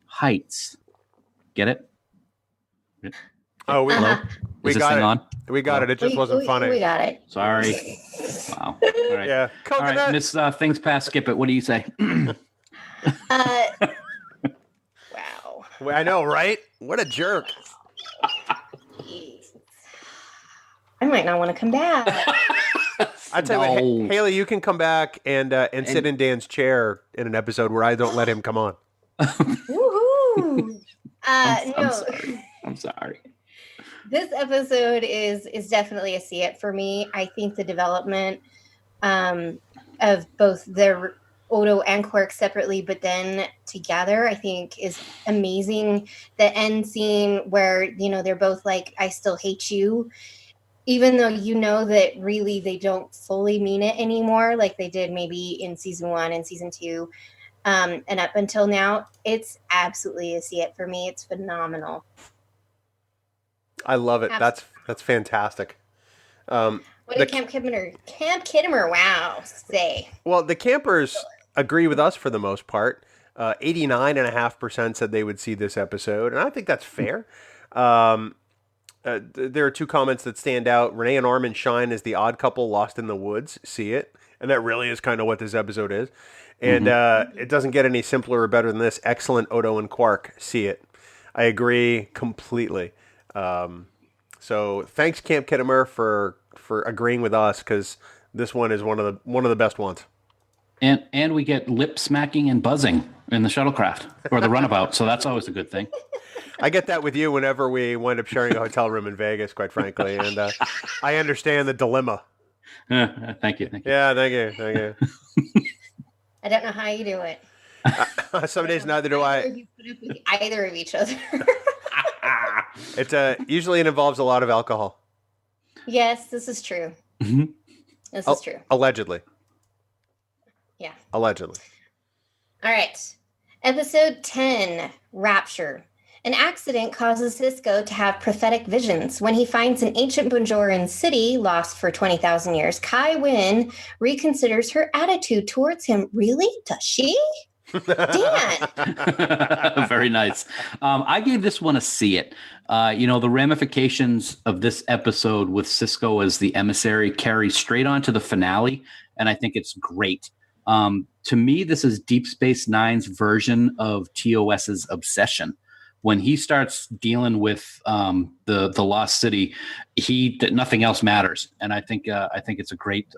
heights. Get it? Oh, we got it. On? We got it. It just wasn't funny. We got it. Sorry. Wow. All right. Yeah. Coconut. All right, Miss Things Past Skip It. What do you say? Wow. I know, right? What a jerk. Jeez. I might not want to come back. I tell you what, Hayley, you can come back and sit in Dan's chair in an episode where I don't let him come on. Woohoo! I'm sorry. This episode is definitely a see it for me. I think the development of both their Odo and Quark separately, but then together, I think is amazing. The end scene where, they're both like, I still hate you, even though that really they don't fully mean it anymore, like they did maybe in season 1 and season 2. And up until now, it's absolutely a see it for me. It's phenomenal. I love it. Absolutely. That's fantastic. What did Camp Kittimer, wow, say? Well, the campers agree with us for the most part. 89.5% said they would see this episode, and I think that's fair. There are two comments that stand out. Renee and Armin shine as the odd couple lost in the woods. See it. And that really is kind of what this episode is. And it doesn't get any simpler or better than this. Excellent Odo and Quark. See it. I agree completely. So thanks, Camp Kittimer, for agreeing with us, because this one is one of the best ones. And we get lip smacking and buzzing in the shuttlecraft or the runabout. So that's always a good thing. I get that with you whenever we wind up sharing a hotel room in Vegas, quite frankly. And I understand the dilemma. Thank you. Yeah, thank you. I don't know how you do it. Some days neither do I. You put up with either of each other. Usually it involves a lot of alcohol. Yes, this is true. Mm-hmm. This is true. Allegedly. Yeah. Allegedly. All right. Episode 10, Rapture. An accident causes Cisco to have prophetic visions. When he finds an ancient Bajoran city lost for 20,000 years, Kai Wynn reconsiders her attitude towards him. Really? Does she? Dan. Very nice. I gave this one a see it. The ramifications of this episode with Cisco as the emissary carry straight on to the finale, and I think it's great. To me, this is Deep Space Nine's version of TOS's obsession. When he starts dealing with the Lost City, nothing else matters, and I think it's a great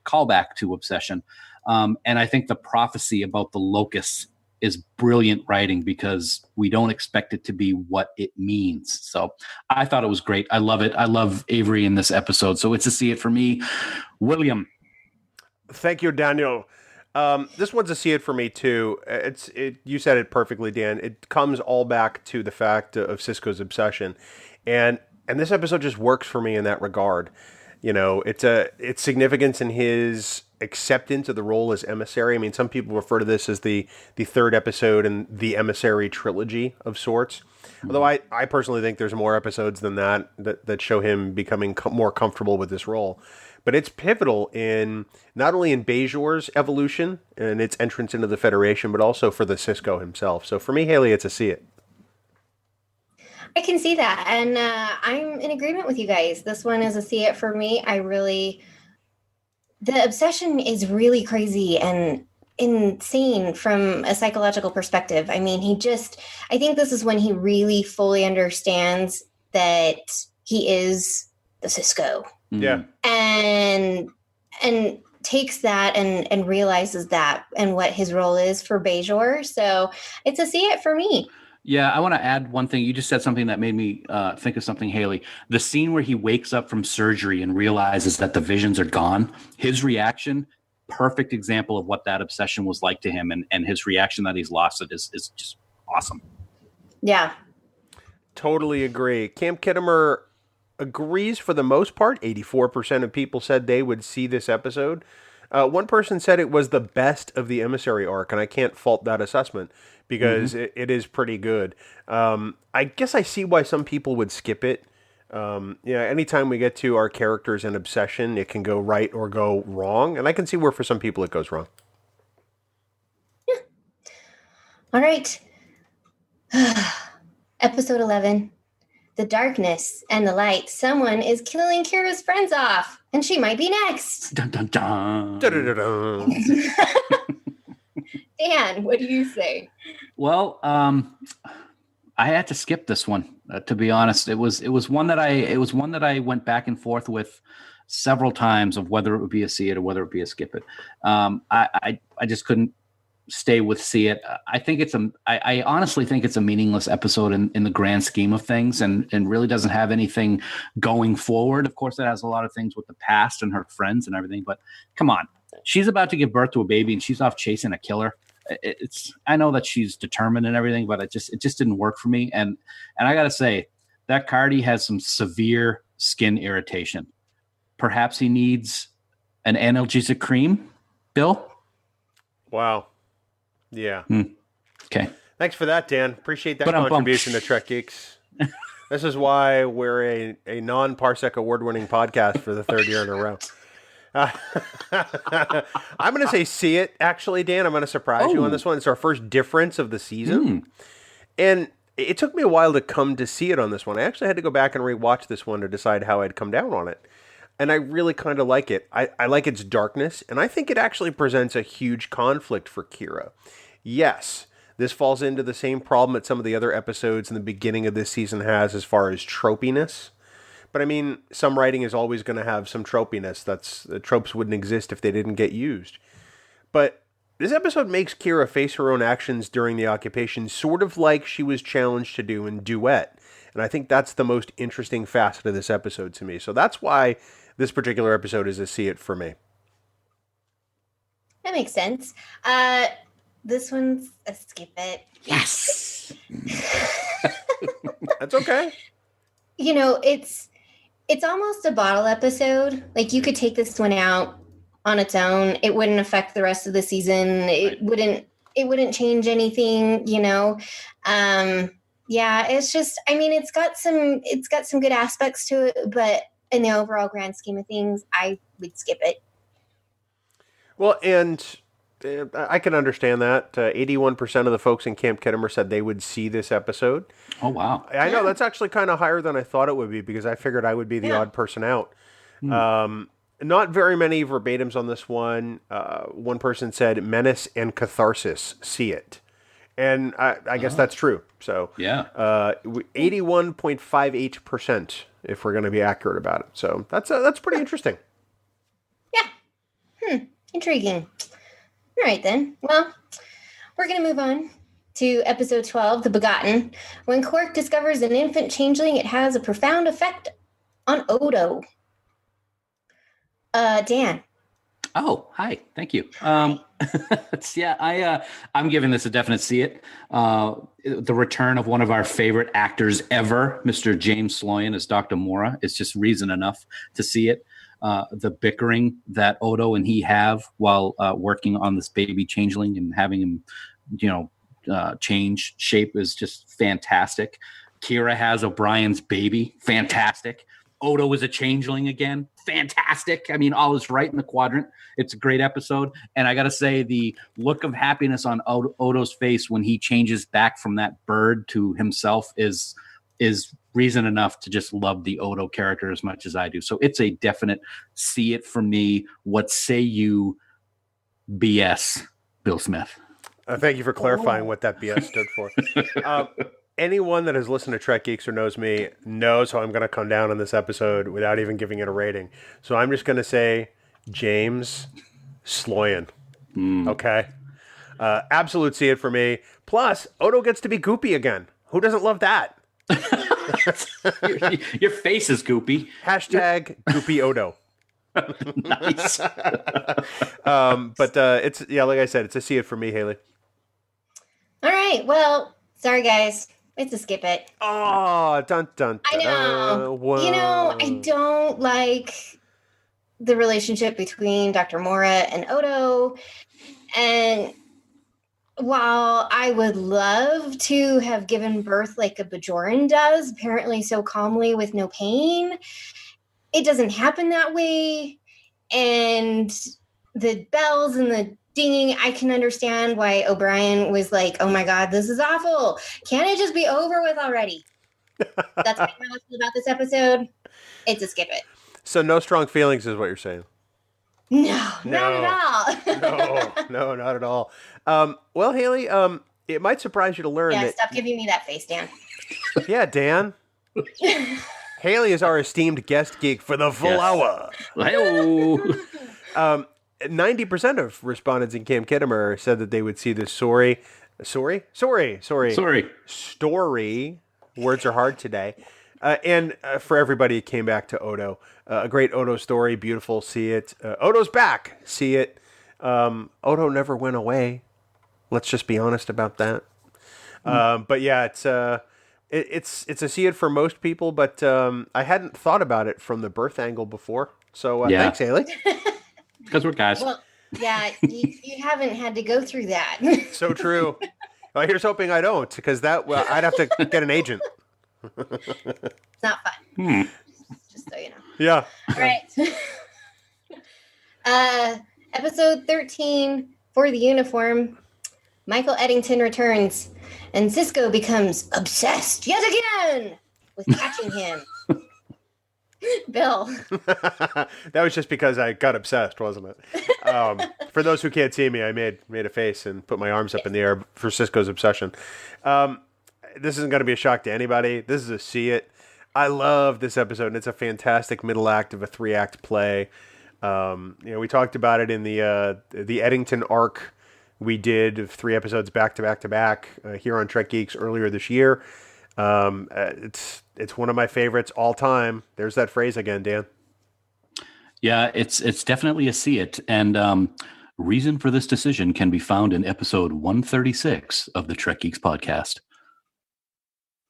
callback to Obsession. And I think the prophecy about the locusts is brilliant writing because we don't expect it to be what it means. So I thought it was great. I love it. I love Avery in this episode. So it's a see it for me. William. Thank you, Daniel. This one's a see it for me too. You said it perfectly, Dan. It comes all back to the fact of Cisco's obsession, and this episode just works for me in that regard. It's significance in his acceptance of the role as emissary. I mean, some people refer to this as the third episode in the emissary trilogy of sorts. Mm-hmm. Although I personally think there's more episodes than that show him becoming more comfortable with this role. But it's pivotal in not only in Bajor's evolution and its entrance into the Federation, but also for the Cisco himself. So for me, Hayley, it's a see it. I can see that. And I'm in agreement with you guys. This one is a see it for me. The obsession is really crazy and insane from a psychological perspective. I mean, I think this is when he really fully understands that he is the Cisco. Yeah. And takes that and realizes that and what his role is for Bajor. So it's a see it for me. Yeah, I want to add one thing. You just said something that made me think of something, Hayley. The scene where he wakes up from surgery and realizes that the visions are gone, his reaction, perfect example of what that obsession was like to him, and his reaction that he's lost it is just awesome. Yeah. Totally agree. Camp Kittimer agrees for the most part. 84% of people said they would see this episode. One person said it was the best of the emissary arc, and I can't fault that assessment because it is pretty good. I guess I see why some people would skip it. Anytime we get to our characters and obsession, it can go right or go wrong, and I can see where for some people it goes wrong. Yeah. All right. Episode 11. The darkness and the light. Someone is killing Kira's friends off, and she might be next. Dun, dun, dun. Dun, dun, dun, dun. Dan, what do you say? Well, I had to skip this one. To be honest, it was one that I went back and forth with several times of whether it would be a see it or whether it would be a skip it. I just couldn't stay with see it. I honestly think it's a meaningless episode in the grand scheme of things, and really doesn't have anything going forward. Of course, it has a lot of things with the past and her friends and everything, but come on, she's about to give birth to a baby and she's off chasing a killer. I know that she's determined and everything, but it just didn't work for me. And I gotta say, that Cardi has some severe skin irritation. Perhaps he needs an analgesic cream, Bill? Wow. Yeah. Okay. Thanks for that, Dan. Appreciate that contribution to Trek Geeks. This is why we're a non-Parsec award-winning podcast for the third year in a row. I'm going to say see it, actually, Dan. I'm going to surprise you on this one. It's our first difference of the season. And it took me a while to come to see it on this one. I actually had to go back and rewatch this one to decide how I'd come down on it. And I really kind of like it. I like its darkness, and I think it actually presents a huge conflict for Kira. Yes, this falls into the same problem that some of the other episodes in the beginning of this season has as far as tropiness. But I mean, some writing is always going to have some tropiness. The tropes wouldn't exist if they didn't get used. But This episode makes Kira face her own actions during the occupation, sort of like she was challenged to do in Duet. And I think that's the most interesting facet of this episode to me. So that's why this particular episode is a see it for me. That makes sense. This one's a skip it. Yes. That's okay. You know, it's almost a bottle episode. Like, you could take this one out on its own. It wouldn't affect the rest of the season. It wouldn't change anything, you know. Yeah, it's just, I mean, it's got some good aspects to it, but in the overall grand scheme of things, I would skip it. Well, and I can understand that. 81% of the folks in Camp Kittimer said they would see this episode. Oh, wow. I know, that's actually kind of higher than I thought it would be, because I figured I would be the odd person out. Not very many verbatims on this one. One person said menace and catharsis, see it. And I guess that's true. So yeah, 81.58%, if we're going to be accurate about it. So that's pretty interesting. Yeah. Intriguing. All right, then. Well, we're going to move on to episode 12, The Begotten. When Quark discovers an infant changeling, it has a profound effect on Odo. Dan. Oh, hi. Thank you. I'm giving this a definite see it. The return of one of our favorite actors ever, Mr. James Sloyan as Dr. Mora, is just reason enough to see it. The bickering that Odo and he have while working on this baby changeling and having him, change shape is just fantastic. Kira has O'Brien's baby, fantastic. Odo is a changeling again, fantastic. I mean, all is right in the quadrant. It's a great episode. And I got to say, the look of happiness on Odo's face when he changes back from that bird to himself is reason enough to just love the Odo character as much as I do. So it's a definite see it for me. What say you, BS, Bill Smith? Thank you for clarifying what that BS stood for. Anyone that has listened to Trek Geeks or knows me knows how I'm going to come down on this episode without even giving it a rating. So I'm just going to say James Sloyan. Okay? Absolute see it for me. Plus, Odo gets to be goopy again. Who doesn't love that? Your face is goopy. Hashtag goopy Odo. Nice. But it's, like I said, it's a see it for me, Hayley. All right. Well, sorry, guys. It's a skip it. Oh, dun, dun, dun. I know. Whoa. You know, I don't like the relationship between Dr. Mora and Odo. And while I would love to have given birth like a Bajoran does, apparently so calmly with no pain, it doesn't happen that way. And the bells and the dinging, I can understand why O'Brien was like, oh my God, this is awful. Can't it just be over with already? That's how I feel about this episode. It's a skip it. So no strong feelings is what you're saying? No, not at all. No, not at all. Well, Hayley, it might surprise you to learn that... stop giving me that face, Dan. Yeah, Dan. Hayley is our esteemed guest geek for the full hour. Hello. 90% of respondents in Camp Kittimer said that they would see this story. Words are hard today. And for everybody, it came back to Odo. A great Odo story, beautiful, see it. Odo's back, see it. Odo never went away. Let's just be honest about that. But yeah, it's a see it for most people, but I hadn't thought about it from the birth angle before. So thanks, Hayley. Because we're guys. Well, yeah, you haven't had to go through that. So true. Well, here's hoping I don't, because I'd have to get an agent. It's not fun. Just so you know. Yeah. All right. Episode 13, For the Uniform. Michael Eddington returns, and Cisco becomes obsessed yet again with catching him. Bill. That was just because I got obsessed, wasn't it? For those who can't see me, I made a face and put my arms up in the air for Cisco's obsession. This isn't going to be a shock to anybody. This is a see it. I love this episode, and it's a fantastic middle act of a 3-act play. We talked about it in the Eddington arc We did 3 episodes back to back to back here on Trek Geeks earlier this year. It's one of my favorites all time. There's that phrase again, Dan. Yeah, it's definitely a see it. And reason for this decision can be found in episode 136 of the Trek Geeks podcast.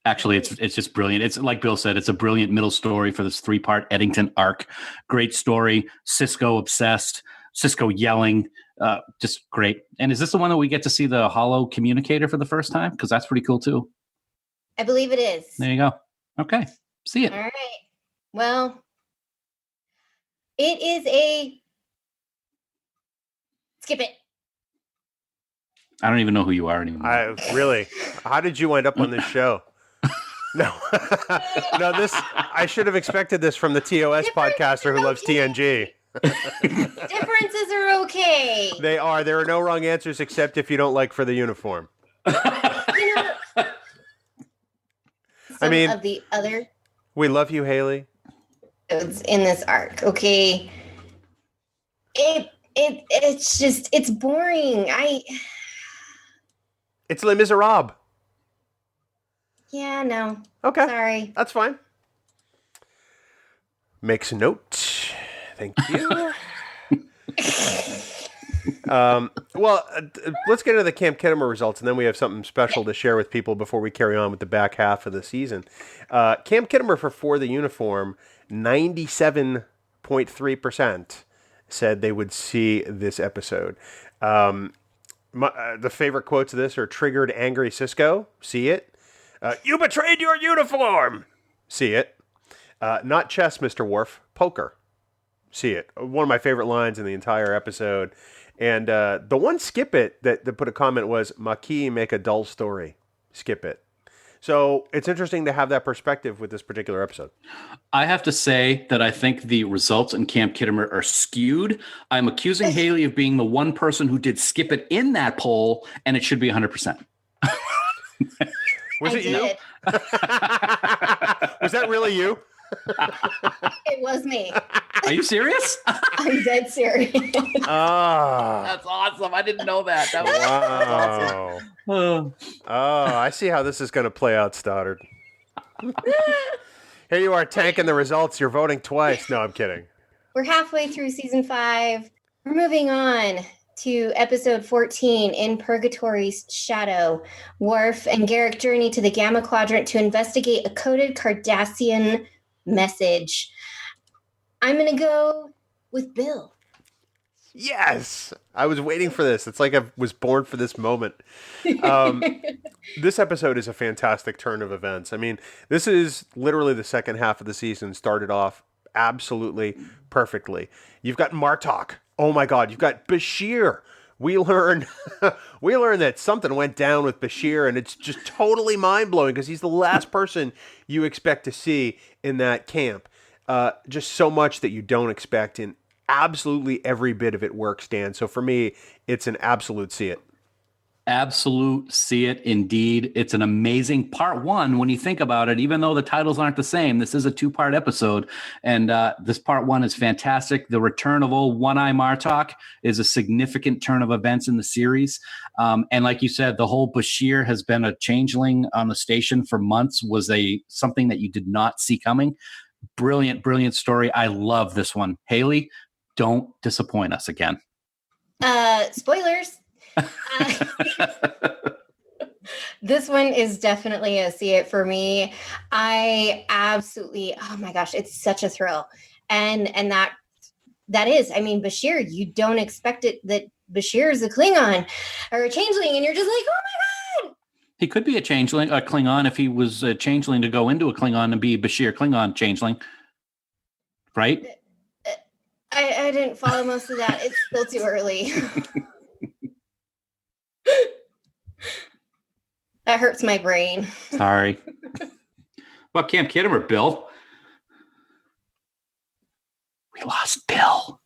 Actually, it's just brilliant. It's like Bill said, it's a brilliant middle story for this 3-part Eddington arc. Great story. Cisco obsessed. Cisco yelling. Just great. And is this the one that we get to see the holo communicator for the first time? Because that's pretty cool too. I believe it is. There you go. Okay. See it. All right. Well, it is a skip it. I don't even know who you are anymore. Really? How did you wind up on this show? No. No, I should have expected this from the TOS podcaster who loves TNG. Differences are okay. They are. There are no wrong answers except if you don't like For the Uniform. Of the other We love you, Hayley. It's in this arc, okay? It's boring. It's Les Miserables. Yeah, no. Okay. Sorry. That's fine. Makes a note. Thank you. Let's get into the Camp Kittimer results, and then we have something special to share with people before we carry on with the back half of the season. Camp Kittimer for the Uniform, 97.3% said they would see this episode. The favorite quotes of this are triggered angry Cisco, see it. You betrayed your uniform, see it. Not chess, Mr. Worf, poker. See it. One of my favorite lines in the entire episode. And the one skip it that put a comment was, Maquis make a dull story. Skip it. So it's interesting to have that perspective with this particular episode. I have to say that I think the results in Camp Kittimer are skewed. I'm accusing Hayley of being the one person who did skip it in that poll, and it should be 100%. Was it you? Was that really you? It was me. Are you serious? I'm dead serious. Oh, That's awesome. I didn't know that. That was wow. awesome. Oh, I see how this is going to play out, Stoddard. Here you are tanking the results. You're voting twice. No, I'm kidding. We're halfway through season 5. We're moving on to episode 14, In Purgatory's Shadow. Worf and Garrick journey to the Gamma Quadrant to investigate a coded Cardassian message. I'm going to go with Bill. Yes! I was waiting for this. It's like I was born for this moment. This episode is a fantastic turn of events. I mean, this is literally the second half of the season started off absolutely perfectly. You've got Martok. Oh my God. You've got Bashir. We learn that something went down with Bashir, and it's just totally mind-blowing because he's the last person you expect to see in that camp. Just so much that you don't expect, and absolutely every bit of it works, Dan. So for me, it's an absolute see it. Absolute see it indeed. It's an amazing part 1 when you think about it, even though the titles aren't the same. This is a 2-part episode, and this part 1 is fantastic. The return of old One-Eye Martok is a significant turn of events in the series. And like you said, the whole Bashir has been a changeling on the station for months, was something that you did not see coming. Brilliant, brilliant story. I love this one. Hayley, don't disappoint us again. Spoilers. This one is definitely a see it for me. I absolutely, oh my gosh, it's such a thrill. And that is, I mean, Bashir, you don't expect it that Bashir is a Klingon or a changeling, and you're just like, oh my God. He could be a changeling, a Klingon, if he was a changeling to go into a Klingon and be Bashir Klingon changeling. Right? I didn't follow most of that. It's still too early. That hurts my brain. Sorry. Well, Camp Kittimer, Bill. We lost Bill.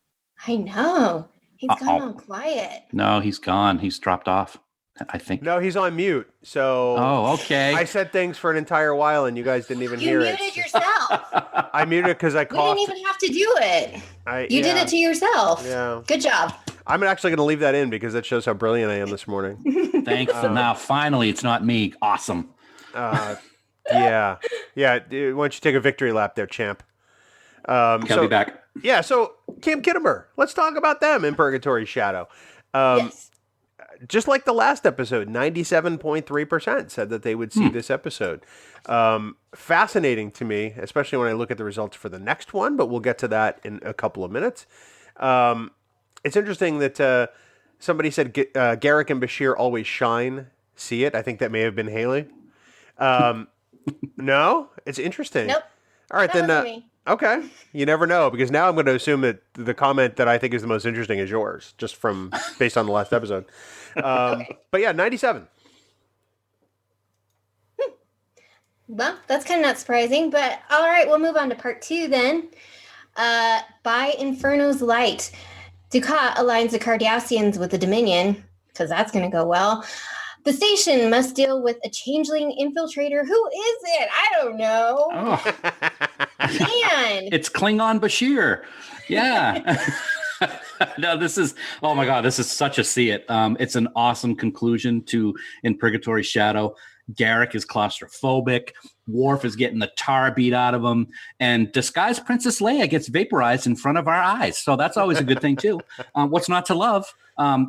I know. He's gone all quiet. No, he's gone. He's dropped off, I think. No, he's on mute. So okay. I said things for an entire while, and you guys didn't even hear it. You muted yourself. I muted because I coughed. You didn't even have to do it. You did it to yourself. Yeah. Good job. I'm actually going to leave that in because that shows how brilliant I am this morning. Thanks. Now, finally, it's not me. Awesome. Yeah. Why don't you take a victory lap there, champ? I'll be back. Yeah, so Camp Kittimer. Let's talk about them in Purgatory Shadow. Yes. Just like the last episode, 97.3% said that they would see this episode. Fascinating to me, especially when I look at the results for the next one, but we'll get to that in a couple of minutes. It's interesting that somebody said Garrick and Bashir always shine. See it? I think that may have been Hayley. No? It's interesting. Nope. All right, That then. wasn't me. Okay. You never know, because now I'm going to assume that the comment that I think is the most interesting is yours, just based on the last episode. Okay. But yeah, 97. Well, that's kind of not surprising, but all right, we'll move on to part 2 then. By Inferno's light, Dukat aligns the Cardassians with the Dominion, because that's going to go well. The station must deal with a changeling infiltrator. Who is it? I don't know. Oh, Man. it's Klingon Bashir. Yeah. No, this is, oh my God, this is such a see it. It's an awesome conclusion to In Purgatory Shadow. Garrick is claustrophobic. Worf is getting the tar beat out of him. And disguised Princess Leia gets vaporized in front of our eyes. So that's always a good thing, too. What's not to love?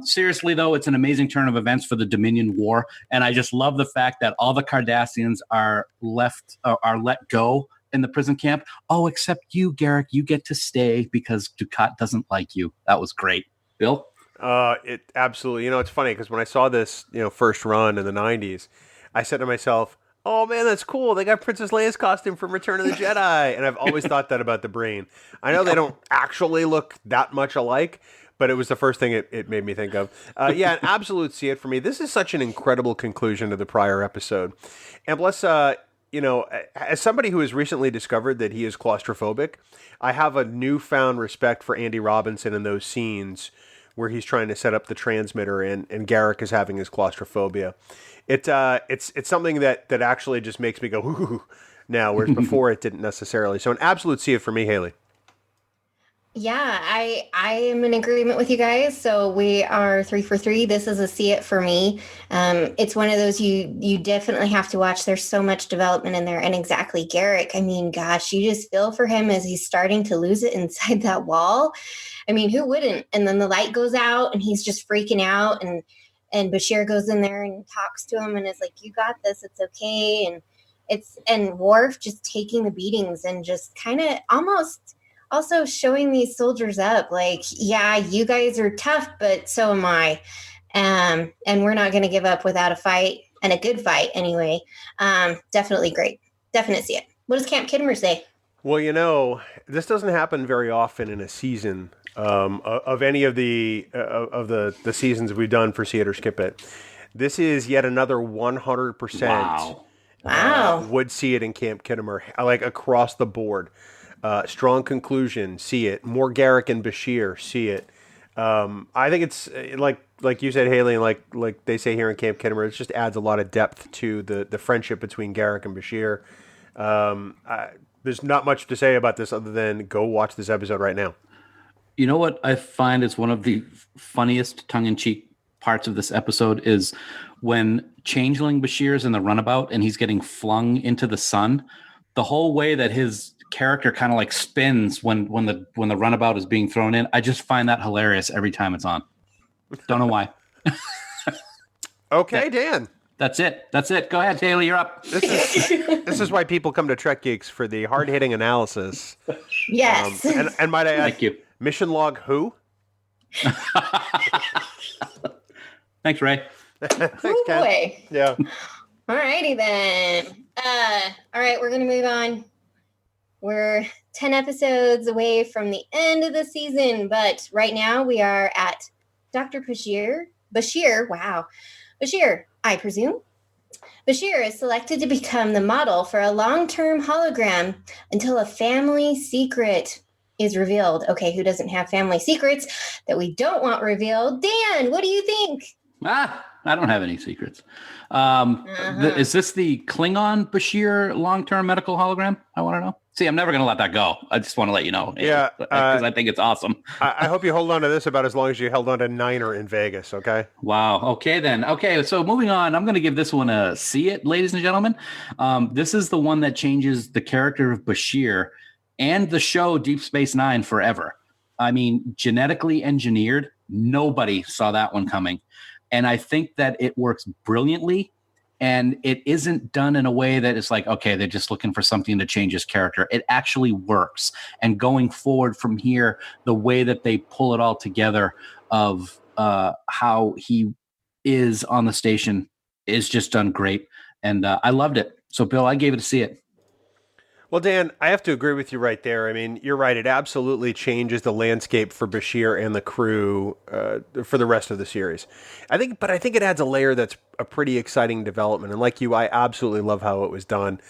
Seriously, though, it's an amazing turn of events for the Dominion War. And I just love the fact that all the Cardassians are let go in the prison camp. Oh, except you, Garrick. You get to stay because Dukat doesn't like you. That was great. Bill? It absolutely. It's funny because when I saw this, first run in the 90s, I said to myself, oh man, that's cool. They got Princess Leia's costume from Return of the Jedi. And I've always thought that about the Breen. I know they don't actually look that much alike, but it was the first thing it made me think of. Yeah, an absolute see it for me. This is such an incredible conclusion to the prior episode. And plus, as somebody who has recently discovered that he is claustrophobic, I have a newfound respect for Andy Robinson in those scenes where he's trying to set up the transmitter and Garrick is having his claustrophobia. It's something that actually just makes me go, ooh, now, whereas before it didn't necessarily. So an absolute see it for me, Hayley. Yeah, I am in agreement with you guys. So we are 3 for 3. This is a see it for me. It's one of those you definitely have to watch. There's so much development in there. And exactly, Garrick, I mean, gosh, you just feel for him as he's starting to lose it inside that wall. I mean, who wouldn't? And then the light goes out and he's just freaking out. And Bashir goes in there and talks to him and is like, you got this. It's okay. And Worf just taking the beatings and just kind of almost also showing these soldiers up like, yeah, you guys are tough, but so am I. And we're not going to give up without a fight, and a good fight anyway. Definitely great. Definite see it. What does Camp Kittimer say? Well, this doesn't happen very often in a season of any of the seasons we've done for See It or Skip It. This is yet another 100% Wow. would see it in Camp Kittimer, like across the board. Strong conclusion, see it. More Garrick and Bashir, see it. I think it's like you said, Hayley, and like they say here in Camp Kittimer, it just adds a lot of depth to the friendship between Garrick and Bashir. There's not much to say about this other than go watch this episode right now. You know what I find is one of the funniest tongue-in-cheek parts of this episode is when Changeling Bashir's in the runabout and he's getting flung into the sun. The whole way that his character kind of like spins when the runabout is being thrown in. I just find that hilarious every time it's on. Don't know why. Okay, Dan. That's it. Go ahead, Hayley, you're up. This is why people come to Trek Geeks for the hard-hitting analysis. Yes. And might I add, Thank you. Mission log who? Thanks, Ray. Thanks, Oh, Ken. boy. Yeah. All righty then. All right, we're going to move on. We're 10 episodes away from the end of the season, but right now we are at Dr. Bashir, wow. Bashir, I presume. Bashir is selected to become the model for a long-term hologram until a family secret is revealed. Okay, who doesn't have family secrets that we don't want revealed? Dan, what do you think? I don't have any secrets. Is this the Klingon Bashir long-term medical hologram? I want to know. See, I'm never going to let that go. I just want to let you know. Yeah. Because I think it's awesome. I hope you hold on to this about as long as you held on to Niner in Vegas, okay? Wow. Okay, then. Okay, so moving on, I'm going to give this one a see it, ladies and gentlemen. This is the one that changes the character of Bashir and the show Deep Space Nine forever. I mean, genetically engineered. Nobody saw that one coming. And I think that it works brilliantly. And it isn't done in a way that it's like, okay, they're just looking for something to change his character. It actually works. And going forward from here, the way that they pull it all together of how he is on the station is just done great. And I loved it. So, Bill, I gave it a see it. Well, Dan, I have to agree with you right there. I mean, you're right. It absolutely changes the landscape for Bashir and the crew for the rest of the series. I think it adds a layer that's a pretty exciting development. And like you, I absolutely love how it was done.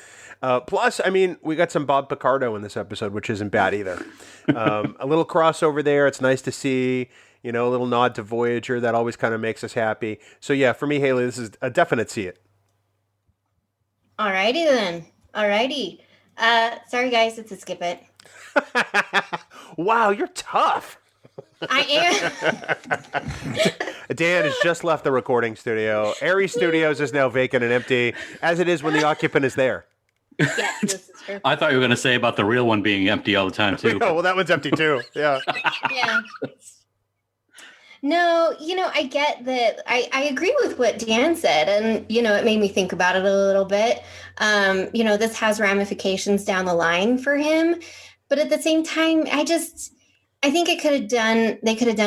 Plus, I mean, we got some Bob Picardo in this episode, which isn't bad either. A little crossover there. It's nice to see, a little nod to Voyager. That always kind of makes us happy. So yeah, for me, Hayley, this is a definite see it. Alrighty then. Alrighty. Sorry guys, it's a skip it. Wow, you're tough. I am. Dan has just left the recording studio. Aries Studios is now vacant and empty, as it is when the occupant is there. Yes, this is true. I thought you were going to say about the real one being empty all the time, too. Oh, well, that one's empty, too. Yeah. Yeah. No, I get that. I agree with what Dan said. And, it made me think about it a little bit. This has ramifications down the line for him. But at the same time, I think they could have done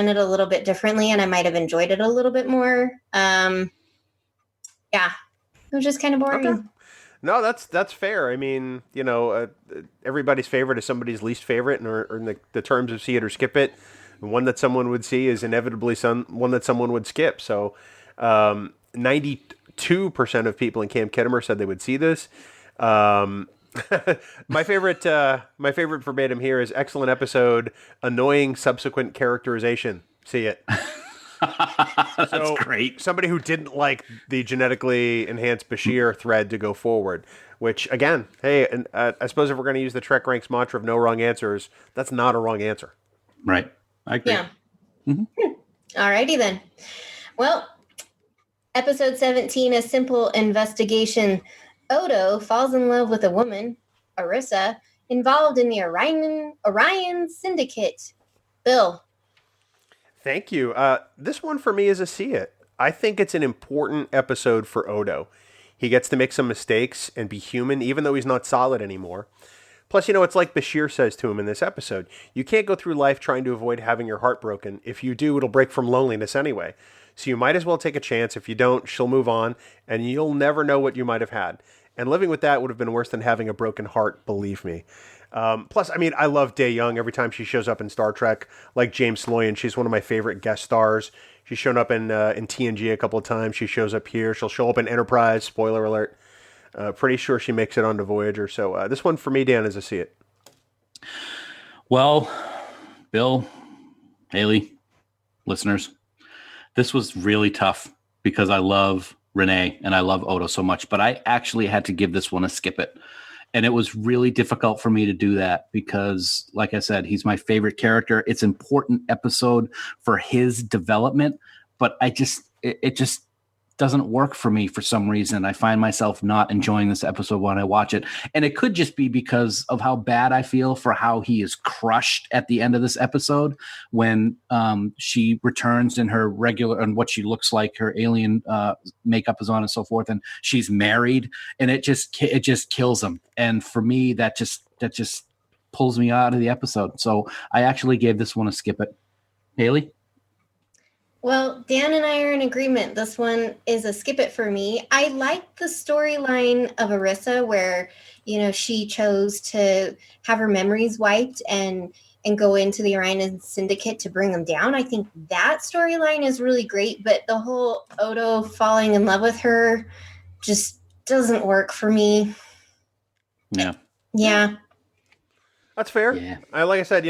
it a little bit differently and I might have enjoyed it a little bit more. Yeah, it was just kind of boring. Okay. No, that's fair. I mean, everybody's favorite is somebody's least favorite, or in the terms of see it or skip it. One that someone would see is inevitably one that someone would skip. So 92% of people in Camp Kittimer said they would see this. My favorite verbatim here is excellent episode, annoying subsequent characterization. See it. That's great. Somebody who didn't like the genetically enhanced Bashir thread to go forward, which again, hey, and I suppose if we're going to use the Trek Ranks mantra of no wrong answers, that's not a wrong answer. Right. I agree. Yeah. Mm-hmm. Alrighty then. Well, episode 17, a simple investigation. Odo falls in love with a woman, Arissa, involved in the Orion Syndicate. Bill. Thank you. This one for me is a see it. I think it's an important episode for Odo. He gets to make some mistakes and be human, even though he's not solid anymore. Plus, it's like Bashir says to him in this episode. You can't go through life trying to avoid having your heart broken. If you do, it'll break from loneliness anyway. So you might as well take a chance. If you don't, she'll move on, and you'll never know what you might have had. And living with that would have been worse than having a broken heart, believe me. Plus, I mean, I love Dae Young every time she shows up in Star Trek, like James Sloyan. She's one of my favorite guest stars. She's shown up in TNG a couple of times. She shows up here. She'll show up in Enterprise. Spoiler alert. Pretty sure she makes it onto Voyager. So this one for me, Dan, is a see it. Well, Bill, Hayley, listeners, this was really tough because I love Renee and I love Odo so much, but I actually had to give this one a skip it. And it was really difficult for me to do that because, like I said, he's my favorite character. It's an important episode for his development, but it just doesn't work for me for some reason. I find myself not enjoying this episode when I watch it. And it could just be because of how bad I feel for how he is crushed at the end of this episode when she returns in her regular and what she looks like, her alien makeup is on and so forth. And she's married and it just kills him. And for me, that just pulls me out of the episode. So I actually gave this one a skip it. Hayley? Well, Dan and I are in agreement. This one is a skip it for me. I like the storyline of Arissa where, she chose to have her memories wiped and go into the Orion Syndicate to bring them down. I think that storyline is really great, but the whole Odo falling in love with her just doesn't work for me. Yeah. Yeah. That's fair. Yeah. Like I said,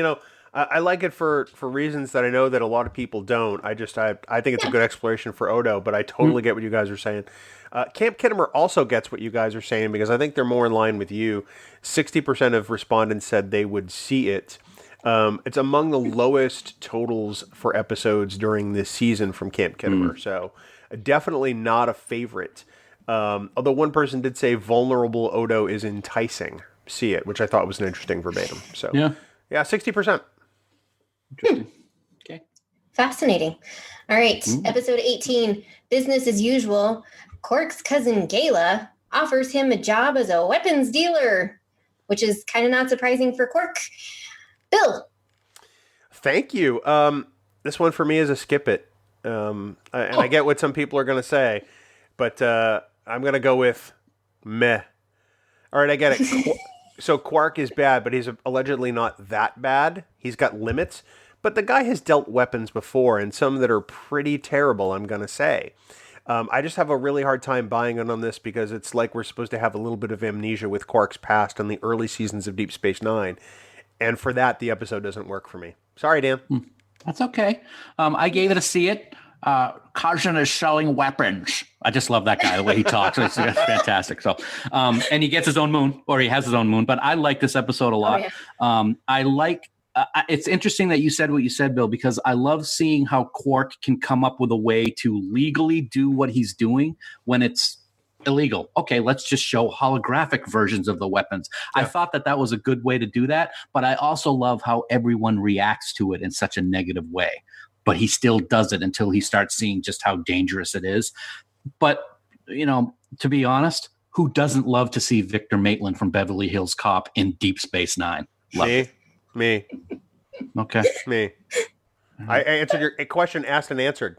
I like it for reasons that I know that a lot of people don't. I think it's a good exploration for Odo, but I totally get what you guys are saying. Camp Kittimer also gets what you guys are saying because I think they're more in line with you. 60% of respondents said they would see it. It's among the lowest totals for episodes during this season from Camp Kittimer, so definitely not a favorite. Although one person did say vulnerable Odo is enticing. See it, which I thought was an interesting verbatim. So yeah, 60%. Interesting. Okay. Fascinating. All right. Episode 18, business as usual. Quark's cousin Gayla offers him a job as a weapons dealer, which is kind of not surprising for Quark. Bill. Thank you. This one for me is a skip it. I get what some people are going to say, but I'm going to go with meh. All right, I get it. So Quark is bad, but he's allegedly not that bad. He's got limits. But the guy has dealt weapons before, and some that are pretty terrible, I'm going to say. I just have a really hard time buying in on this because it's like we're supposed to have a little bit of amnesia with Quark's past in the early seasons of Deep Space Nine. And for that, the episode doesn't work for me. Sorry, Dan. That's okay. I gave it a see it. Cousin is selling weapons. I just love that guy, the way he talks. It's fantastic. So, and he gets his own moon, or he has his own moon. But I like this episode a lot. I like. It's interesting that you said what you said, Bill, because I love seeing how Quark can come up with a way to legally do what he's doing when it's illegal. Okay, let's just show holographic versions of the weapons. Yeah. I thought that was a good way to do that, but I also love how everyone reacts to it in such a negative way. But he still does it until he starts seeing just how dangerous it is. But, to be honest, who doesn't love to see Victor Maitland from Beverly Hills Cop in Deep Space Nine? Me. Okay. Me. I answered your question, asked and answered.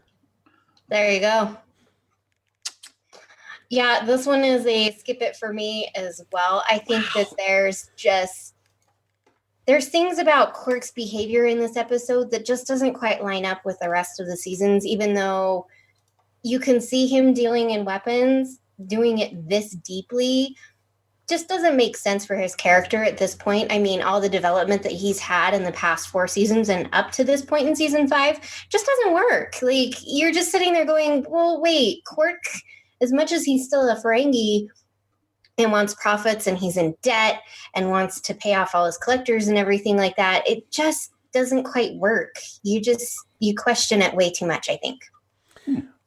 There you go. Yeah, this one is a skip it for me as well. I think that there's things about Quark's behavior in this episode that just doesn't quite line up with the rest of the seasons, even though you can see him dealing in weapons, doing it this deeply. Just doesn't make sense for his character at this point. I mean, all the development that he's had in the past 4 seasons and up to this point in season 5 just doesn't work. Like, you're just sitting there going, well, wait, Quark, as much as he's still a Ferengi and wants profits and he's in debt and wants to pay off all his collectors and everything like that, it just doesn't quite work. You question it way too much, I think.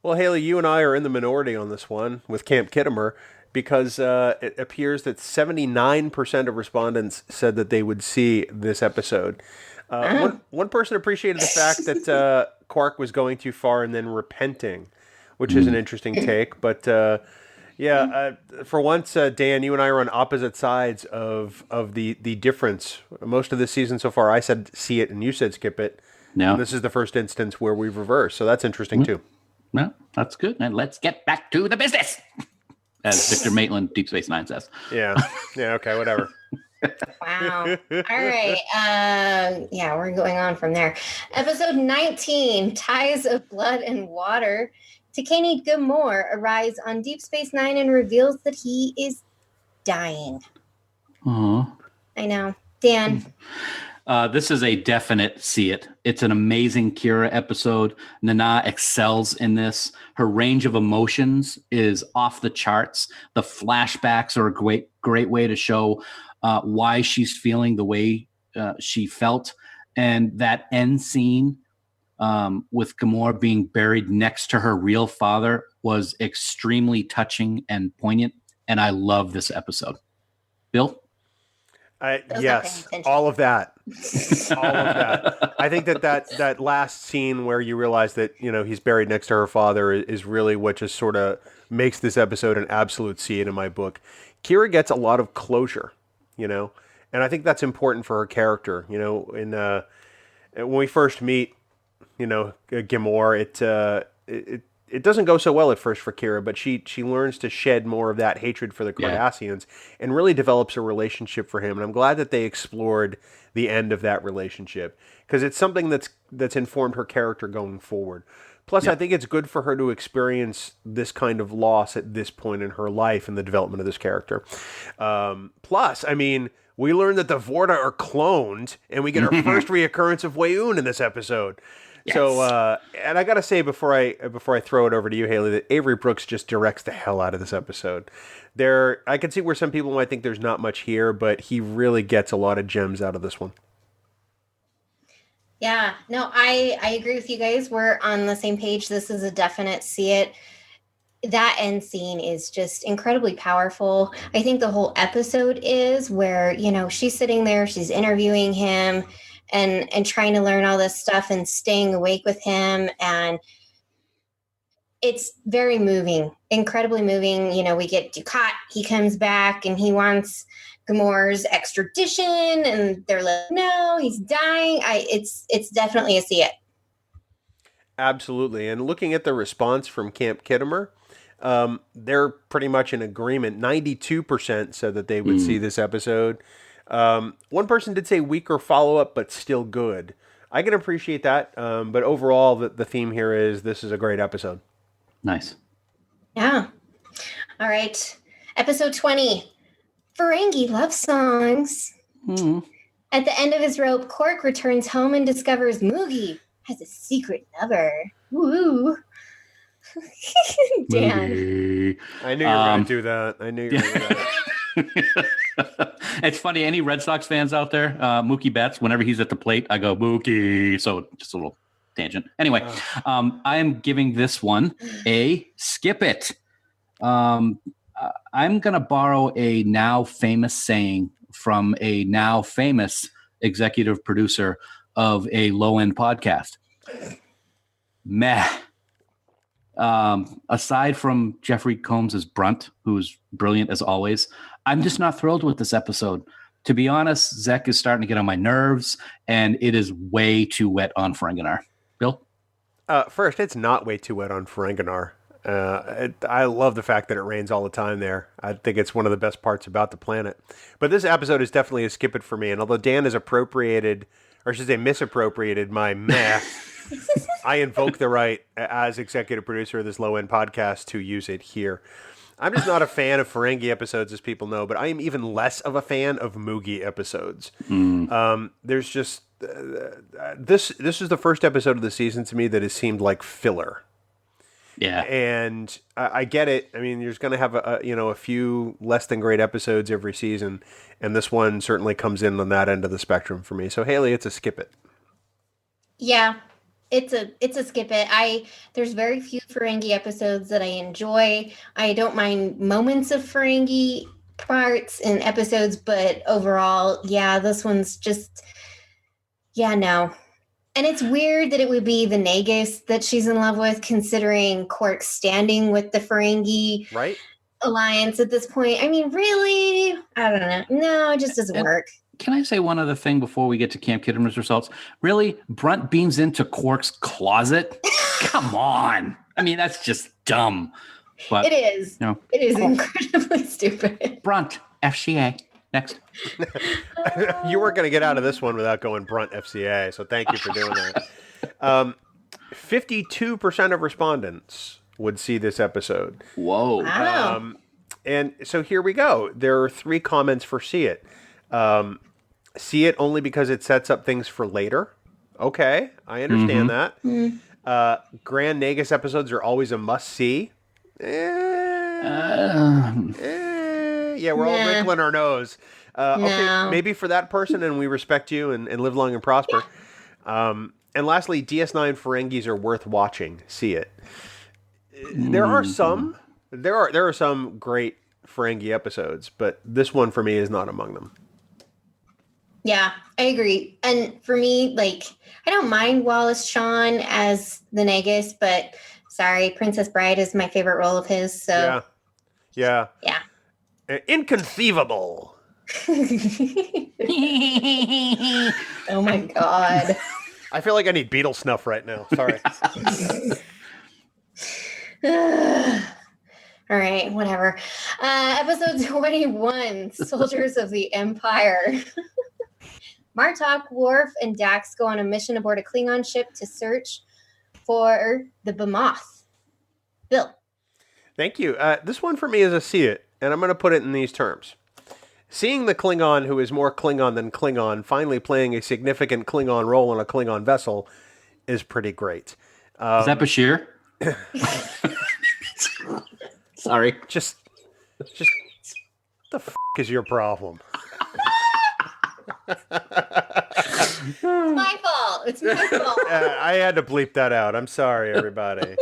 Well, Hayley, you and I are in the minority on this one with Camp Kittimer, because it appears that 79% of respondents said that they would see this episode. One person appreciated the fact that Quark was going too far and then repenting, which is an interesting take. But for once, Dan, you and I are on opposite sides of the difference. Most of the season so far, I said see it and you said skip it. No. And this is the first instance where we've reversed. So that's interesting too. No, that's good. And let's get back to the business, as Victor Maitland, Deep Space Nine says. Yeah. Okay, whatever. Wow. All right. We're going on from there. Episode 19, Ties of Blood and Water. Tikeni Gamor arrives on Deep Space Nine and reveals that he is dying. Aww. I know. Dan. This is a definite see it. It's an amazing Kira episode. Nana excels in this. Her range of emotions is off the charts. The flashbacks are a great way to show why she's feeling the way she felt. And that end scene with Gamora being buried next to her real father was extremely touching and poignant. And I love this episode. Bill? Yes, all of that. I think that last scene where you realize that, he's buried next to her father is really what just sort of makes this episode an absolute see it in my book. Kira gets a lot of closure, and I think that's important for her character. When we first meet, Gamor, it doesn't go so well at first for Kira, but she learns to shed more of that hatred for the Cardassians and really develops a relationship for him. And I'm glad that they explored the end of that relationship because it's something that's informed her character going forward. Plus, I think it's good for her to experience this kind of loss at this point in her life and the development of this character. Plus, I mean, we learned that the Vorta are cloned, and we get our first reoccurrence of Weyoun in this episode. Yes. So, and I gotta say before I throw it over to you, Hayley, that Avery Brooks just directs the hell out of this episode. I can see where some people might think there's not much here, but he really gets a lot of gems out of this one. Yeah, no, I agree with you guys. We're on the same page. This is a definite see it. That end scene is just incredibly powerful. I think the whole episode is where, you know, she's sitting there, she's interviewing him and trying to learn all this stuff and staying awake with him. And it's very moving, incredibly moving. You know, we get Dukat, he comes back and he wants Gamore's extradition, and they're like, no, he's dying. It's definitely a see it. Absolutely. And looking at the response from Camp Kittimer, they're pretty much in agreement. 92% said that they would see this episode. One person did say weaker follow-up, but still good. I can appreciate that. But overall, the theme here is this is a great episode. Nice. Yeah. All right. Episode 20. Ferengi love songs. At the end of his rope, Quark returns home and discovers Moogie has a secret lover. Woo! Dan. Moogie. I knew you were going to do that. I knew you were going to do that. It's funny. Any Red Sox fans out there? Mookie Betts. Whenever he's at the plate, I go Mookie. So just a little tangent. Anyway, I am giving this one a skip it. I'm going to borrow a now famous saying from a now famous executive producer of a low-end podcast. Meh. Aside from Jeffrey Combs' Brunt, who's brilliant as always, I'm just not thrilled with this episode. To be honest, Zek is starting to get on my nerves, and it is way too wet on Ferenginar. Bill? First, it's not way too wet on Ferenginar. I love the fact that it rains all the time there. I think it's one of the best parts about the planet. But this episode is definitely a skip it for me. And although Dan has appropriated, or I should say misappropriated my meh, I invoke the right as executive producer of this low-end podcast to use it here. I'm just not a fan of Ferengi episodes, as people know, but I am even less of a fan of Moogie episodes. There's just this is the first episode of the season to me that has seemed like filler. Yeah, and I get it. I mean, you're going to have a few less than great episodes every season, and this one certainly comes in on that end of the spectrum for me. So Hayley, it's a skip it. Yeah, it's a skip it. There's very few Ferengi episodes that I enjoy. I don't mind moments of Ferengi parts in episodes, but overall, yeah, this one's just, no. And it's weird that it would be the Nagus that she's in love with, considering Quark's standing with the Ferengi alliance at this point. I mean, really? I don't know. No, it just doesn't work. Can I say one other thing before we get to Camp Kittimer's results? Really? Brunt beams into Quark's closet? Come on. I mean, that's just dumb. But it is. You know, it is incredibly stupid. Brunt, FCA. Next. You weren't going to get out of this one without going Brunt FCA, so thank you for doing that. 52% of respondents would see this episode. Whoa. Wow. And so here we go. There are 3 comments for see it. See it only because it sets up things for later. Okay, I understand that. Grand Nagus episodes are always a must-see. Yeah, we're all wrinkling our nose. Okay, maybe for that person, and we respect you and live long and prosper. And lastly, DS9 Ferengis are worth watching. See it. There are some. There are some great Ferengi episodes, but this one for me is not among them. Yeah, I agree. And for me, like, I don't mind Wallace Shawn as the Nagus, but sorry, Princess Bride is my favorite role of his. So yeah. Inconceivable. Oh my God. I feel like I need Beatle snuff right now. Sorry. All right, whatever. Episode 21, Soldiers of the Empire. Martok, Worf, and Dax go on a mission aboard a Klingon ship to search for the Bemoth. Bill. Thank you. This one for me is a see it, and I'm going to put it in these terms. Seeing the Klingon who is more Klingon than Klingon finally playing a significant Klingon role on a Klingon vessel is pretty great. Is that Bashir? Sorry. Just the f*** is your problem? It's my fault. It's my fault. I had to bleep that out. I'm sorry, everybody.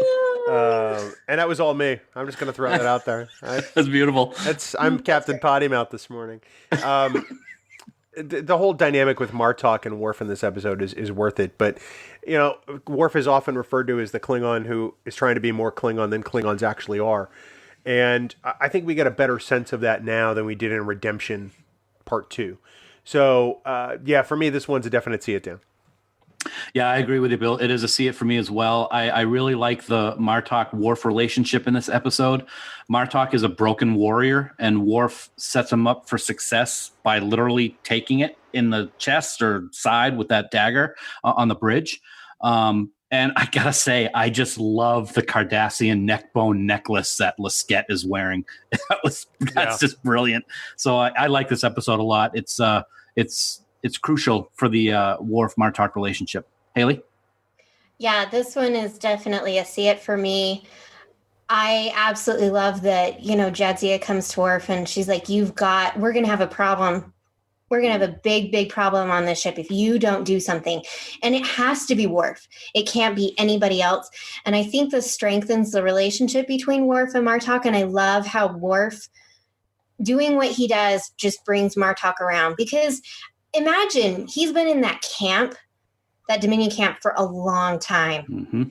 And that was all me. I'm just going to throw that out there. That's beautiful. I'm Captain Potty Mouth this morning. The whole dynamic with Martok and Worf in this episode is worth it. But, you know, Worf is often referred to as the Klingon who is trying to be more Klingon than Klingons actually are. And I think we get a better sense of that now than we did in Redemption Part 2. So, yeah, for me, this one's a definite see it down. Yeah, I agree with you, Bill. It is a see it for me as well. I really like the Martok-Worf relationship in this episode. Martok is a broken warrior, and Worf sets him up for success by literally taking it in the chest or side with that dagger on the bridge. And I gotta say, I just love the Cardassian neckbone necklace that Lesket is wearing. That's just brilliant. So I like this episode a lot. It's crucial for the Worf Martok relationship. Hayley? Yeah, this one is definitely a see it for me. I absolutely love that, you know, Jadzia comes to Worf and she's like, we're going to have a problem. We're going to have a big, big problem on this ship if you don't do something. And it has to be Worf. It can't be anybody else. And I think this strengthens the relationship between Worf and Martok. And I love how Worf doing what he does just brings Martok around. Because imagine he's been in that camp, that Dominion camp, for a long time. Mm-hmm.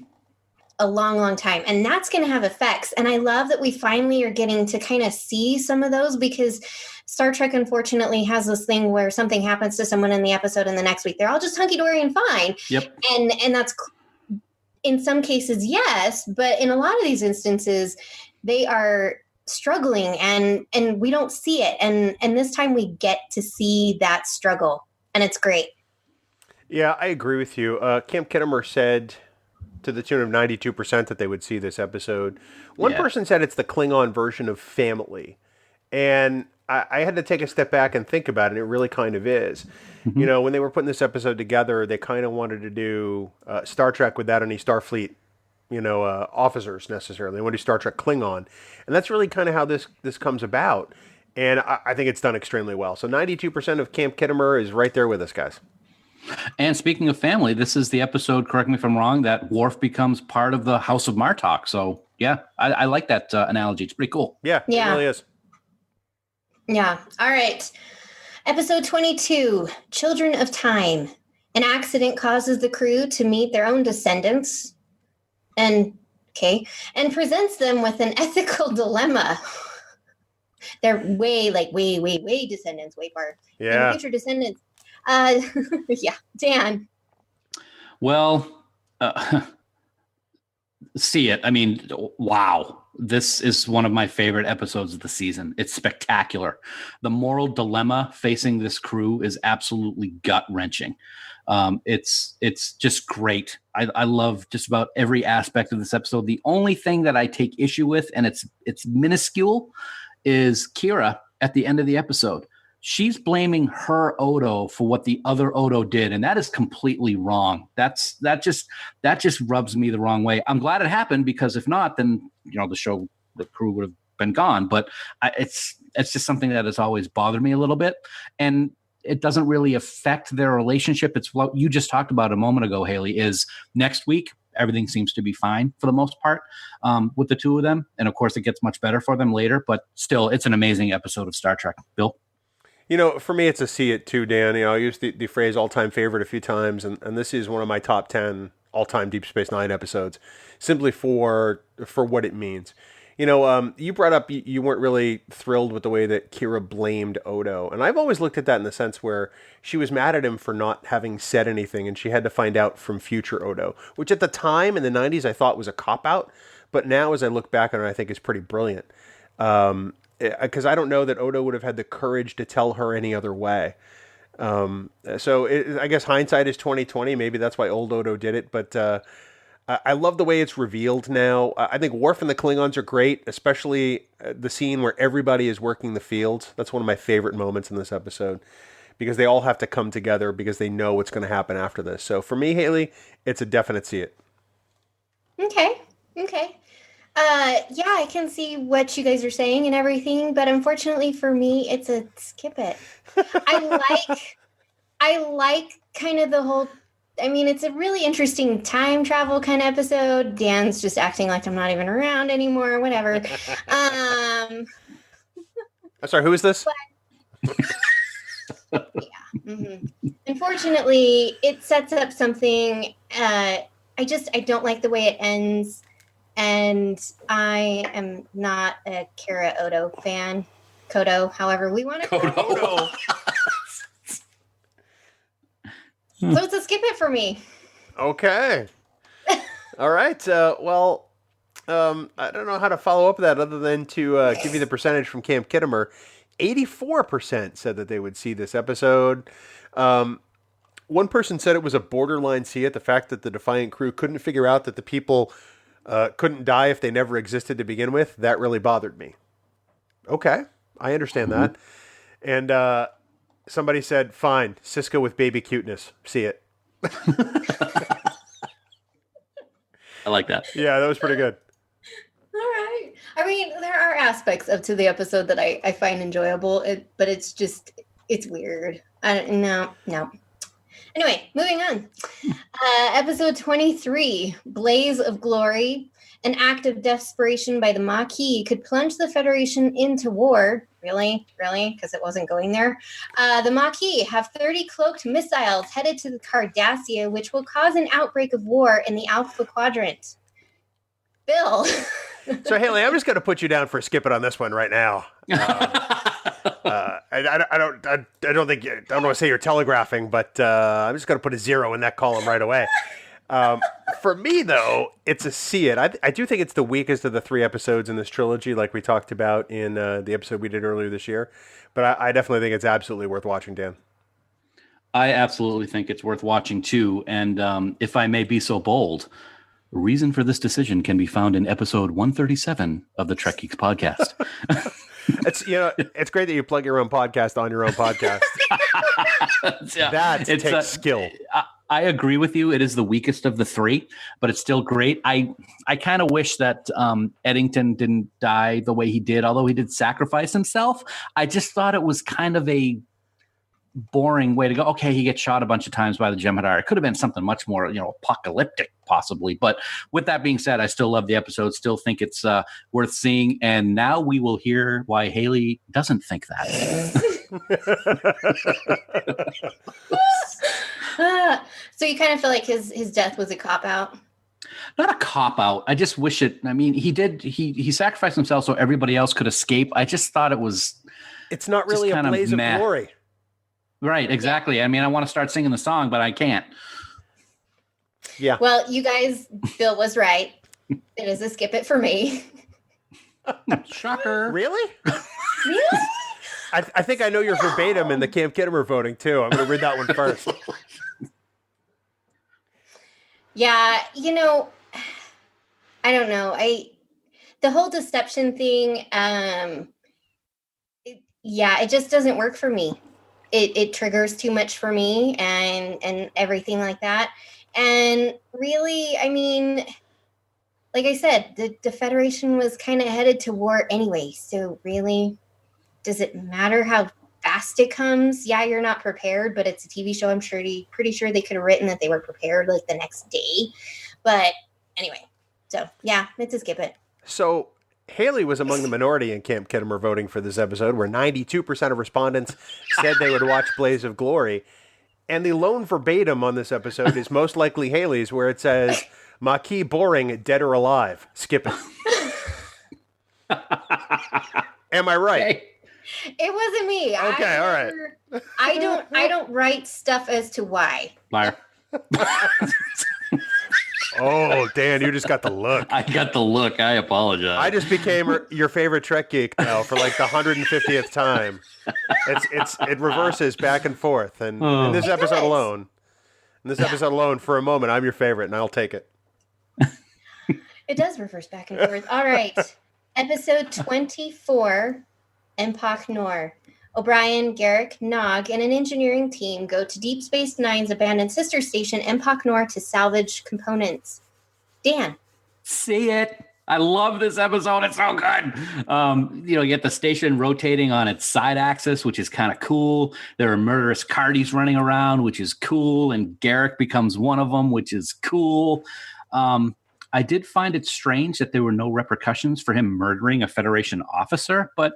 A long, long time. And that's going to have effects. And I love that we finally are getting to kind of see some of those, because Star Trek, unfortunately, has this thing where something happens to someone in the episode and the next week they're all just hunky-dory and fine. Yep. And that's, in some cases, yes. But in a lot of these instances, they are struggling and we don't see it. And this time we get to see that struggle. And it's great. Yeah, I agree with you. Camp Kittimer said to the tune of 92% that they would see this episode. One person said it's the Klingon version of Family. And I had to take a step back and think about it. And it really kind of is. Mm-hmm. You know, when they were putting this episode together, they kind of wanted to do Star Trek without any Starfleet, officers necessarily. They want to do Star Trek Klingon. And that's really kind of how this comes about. And I think it's done extremely well. So 92% of Camp Kittimer is right there with us, guys. And speaking of family, this is the episode, correct me if I'm wrong, that Worf becomes part of the House of Martok. So, yeah, I like that analogy. It's pretty cool. Yeah, it really is. Yeah. All right. Episode 22, Children of Time. An accident causes the crew to meet their own descendants and presents them with an ethical dilemma. They're way descendants, way far. Yeah. Future descendants. Yeah, Dan. Well, see it. I mean, wow. This is one of my favorite episodes of the season. It's spectacular. The moral dilemma facing this crew is absolutely gut-wrenching. It's just great. I love just about every aspect of this episode. The only thing that I take issue with, and it's minuscule, is Kira at the end of the episode. She's blaming her Odo for what the other Odo did, and that is completely wrong. That just rubs me the wrong way. I'm glad it happened, because if not, then the crew would have been gone. But it's just something that has always bothered me a little bit, and it doesn't really affect their relationship. It's what you just talked about a moment ago, Hayley. Is next week everything seems to be fine for the most part with the two of them, and of course it gets much better for them later. But still, it's an amazing episode of Star Trek. Bill. For me, it's a see it too, Dan. I used the phrase all-time favorite a few times, and this is one of my top 10 all-time Deep Space Nine episodes, simply for what it means. You brought up you weren't really thrilled with the way that Kira blamed Odo, and I've always looked at that in the sense where she was mad at him for not having said anything, and she had to find out from future Odo, which at the time in the 90s I thought was a cop-out, but now as I look back on it, I think is pretty brilliant. Because I don't know that Odo would have had the courage to tell her any other way. I guess hindsight is 20/20. Maybe that's why old Odo did it. But I love the way it's revealed now. I think Worf and the Klingons are great, especially the scene where everybody is working the fields. That's one of my favorite moments in this episode because they all have to come together because they know what's going to happen after this. So for me, Haley, it's a definite see it. Okay. Yeah, I can see what you guys are saying and everything, but unfortunately for me, it's a skip it. I like kind of the whole. I mean, it's a really interesting time travel kind of episode. Dan's just acting like I'm not even around anymore, whatever. I'm sorry, who is this? Yeah. Mm-hmm. Unfortunately, it sets up something. I don't like the way it ends, and I am not a Kara Odo fan. Kodo, however we want to call it. Kodo. So it's a skip it for me. Okay. All right. I don't know how to follow up that other than to give you the percentage from Camp Kittimer. 84% said that they would see this episode. One person said it was a borderline see it. The fact that the Defiant crew couldn't figure out that the people couldn't die if they never existed to begin with, that really bothered me. Okay. I understand that. And somebody said, fine, Sisko with baby cuteness. See it. I like that. Yeah, that was pretty good. All right. I mean, there are aspects to the episode that I find enjoyable, but it's weird. No. Anyway, moving on. Episode 23, Blaze of Glory. An act of desperation by the Maquis could plunge the Federation into war. Really? Because it wasn't going there. The Maquis have 30 cloaked missiles headed to the Cardassia, which will cause an outbreak of war in the Alpha Quadrant. Bill. So, Haley, I'm just going to put you down for a skip it on this one right now. I don't want to say you're telegraphing, but I'm just going to put a 0 in that column right away. For me, though, it's a see it. I do think it's the weakest of the 3 episodes in this trilogy, like we talked about in the episode we did earlier this year. But I definitely think it's absolutely worth watching, Dan. I absolutely think it's worth watching, too. And if I may be so bold, a reason for this decision can be found in episode 137 of the Trek Geeks podcast. It's great that you plug your own podcast on your own podcast. That takes skill. I agree with you. It is the weakest of the 3, but it's still great. I kind of wish that Eddington didn't die the way he did, although he did sacrifice himself. I just thought it was kind of a boring way to go. Okay, he gets shot a bunch of times by the Jem'Hadar. It could have been something much more, apocalyptic, possibly. But with that being said, I still love the episode. Still think it's worth seeing. And now we will hear why Haley doesn't think that. So you kind of feel like his death was a cop-out? Not a cop-out. I just wish it. I mean, he sacrificed himself so everybody else could escape. I just thought it was. It's not really a blaze of glory. Right, exactly. I mean, I want to start singing the song, but I can't. Yeah. Well, you guys, Bill was right. It is a skip it for me. Shocker. Really? Really? I think I know your verbatim in the Camp Kittimer voting, too. I'm going to read that one first. Yeah, I don't know. The whole deception thing, it just doesn't work for me. It triggers too much for me and everything like that. And really, I mean, like I said, the Federation was kind of headed to war anyway. So really, does it matter how fast it comes? Yeah, you're not prepared, but it's a TV show. I'm pretty sure they could have written that they were prepared like the next day. But anyway, so yeah, it's a skip it. So Haley was among the minority in Camp Kittimer voting for this episode, where 92% of respondents said they would watch Blaze of Glory. And the lone verbatim on this episode is most likely Haley's, where it says, Maquis boring, dead or alive. Skip it. Am I right? Okay. It wasn't me. Okay, all right. I don't write stuff as to why. Liar. Oh, Dan, you just got the look. I got the look. I apologize. I just became your favorite Trek geek now for like the 150th time. It reverses back and forth, and in this episode alone, for a moment, I'm your favorite, and I'll take it. It does reverse back and forth. All right. Episode 24, Empok Nor. O'Brien, Garrick, Nog, and an engineering team go to Deep Space Nine's abandoned sister station, Empok Nor, to salvage components. Dan. See it. I love this episode. It's so good. You get the station rotating on its side axis, which is kind of cool. There are murderous Cardis running around, which is cool. And Garrick becomes one of them, which is cool. I did find it strange that there were no repercussions for him murdering a Federation officer, but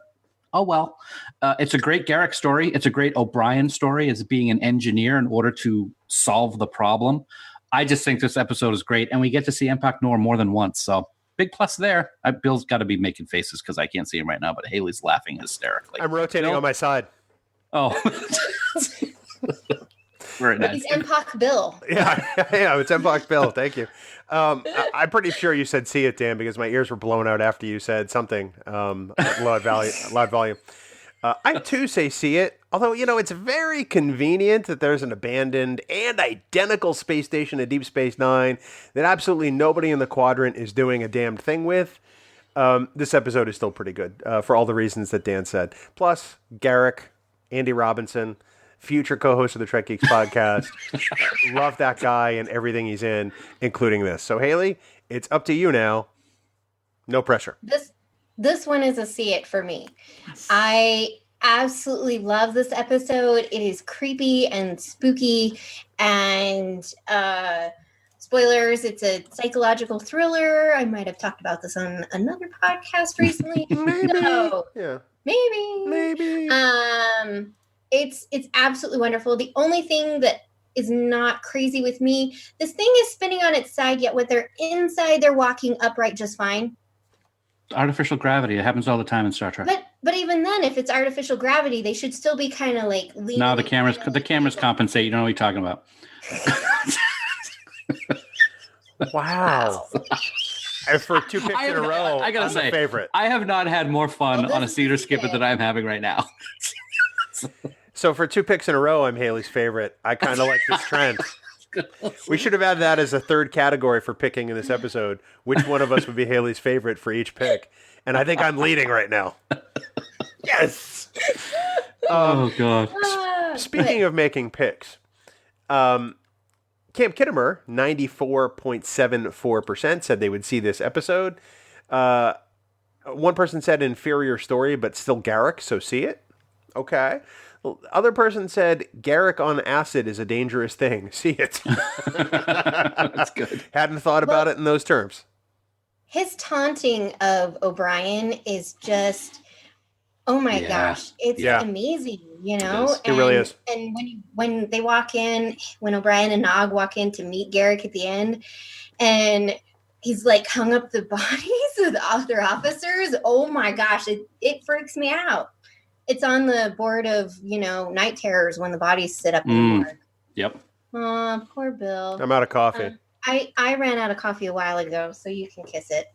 oh well. It's a great Garrick story. It's a great O'Brien story as being an engineer in order to solve the problem. I just think this episode is great, and we get to see Empok Nor more than once, so big plus there. Bill's got to be making faces because I can't see him right now, but Haley's laughing hysterically. I'm rotating on my side. Oh. Very nice. It's Empok Bill. Yeah, it's Empok Bill. Thank you. I'm pretty sure you said "see it," Dan, because my ears were blown out after you said something. Loud volume. I too say "see it," although it's very convenient that there's an abandoned and identical space station at Deep Space Nine that absolutely nobody in the quadrant is doing a damn thing with. This episode is still pretty good for all the reasons that Dan said. Plus, Garrick, Andy Robinson, future co-host of the Trek Geeks podcast. Love that guy and everything he's in, including this. So, Haley, it's up to you now. No pressure. This one is a see it for me. I absolutely love this episode. It is creepy and spooky, and spoilers, it's a psychological thriller. I might have talked about this on another podcast recently. Maybe. It's absolutely wonderful. The only thing that is not crazy with me, this thing is spinning on its side, yet with their inside, they're walking upright just fine. Artificial gravity. It happens all the time in Star Trek. But even then, if it's artificial gravity, they should still be kind of like leaning. No, the cameras compensate. You don't know what you're talking about. Wow. And for two picks in a row, I gotta say, favorite. I have not had more fun on a Cedar Skipper than I'm having right now. So for two picks in a row, I'm Haley's favorite. I kind of like this trend. We should have added that as a third category for picking in this episode. Which one of us would be Haley's favorite for each pick? And I think I'm leading right now. Yes. Oh, God. Speaking of making picks, Camp Kittimer, 94.74% said they would see this episode. One person said inferior story, but still Garrick, so see it. Okay. Other person said Garrick on acid is a dangerous thing. See it. That's good. Hadn't thought about it in those terms. His taunting of O'Brien is just, oh my gosh, it's amazing, It really is. And when they walk in, when O'Brien and Nog walk in to meet Garrick at the end, and he's like hung up the bodies of the other officers, oh my gosh, it freaks me out. It's on the board of, night terrors when the bodies sit up in the morgue. Yep. Oh, poor Bill. I'm out of coffee. I ran out of coffee a while ago, so you can kiss it.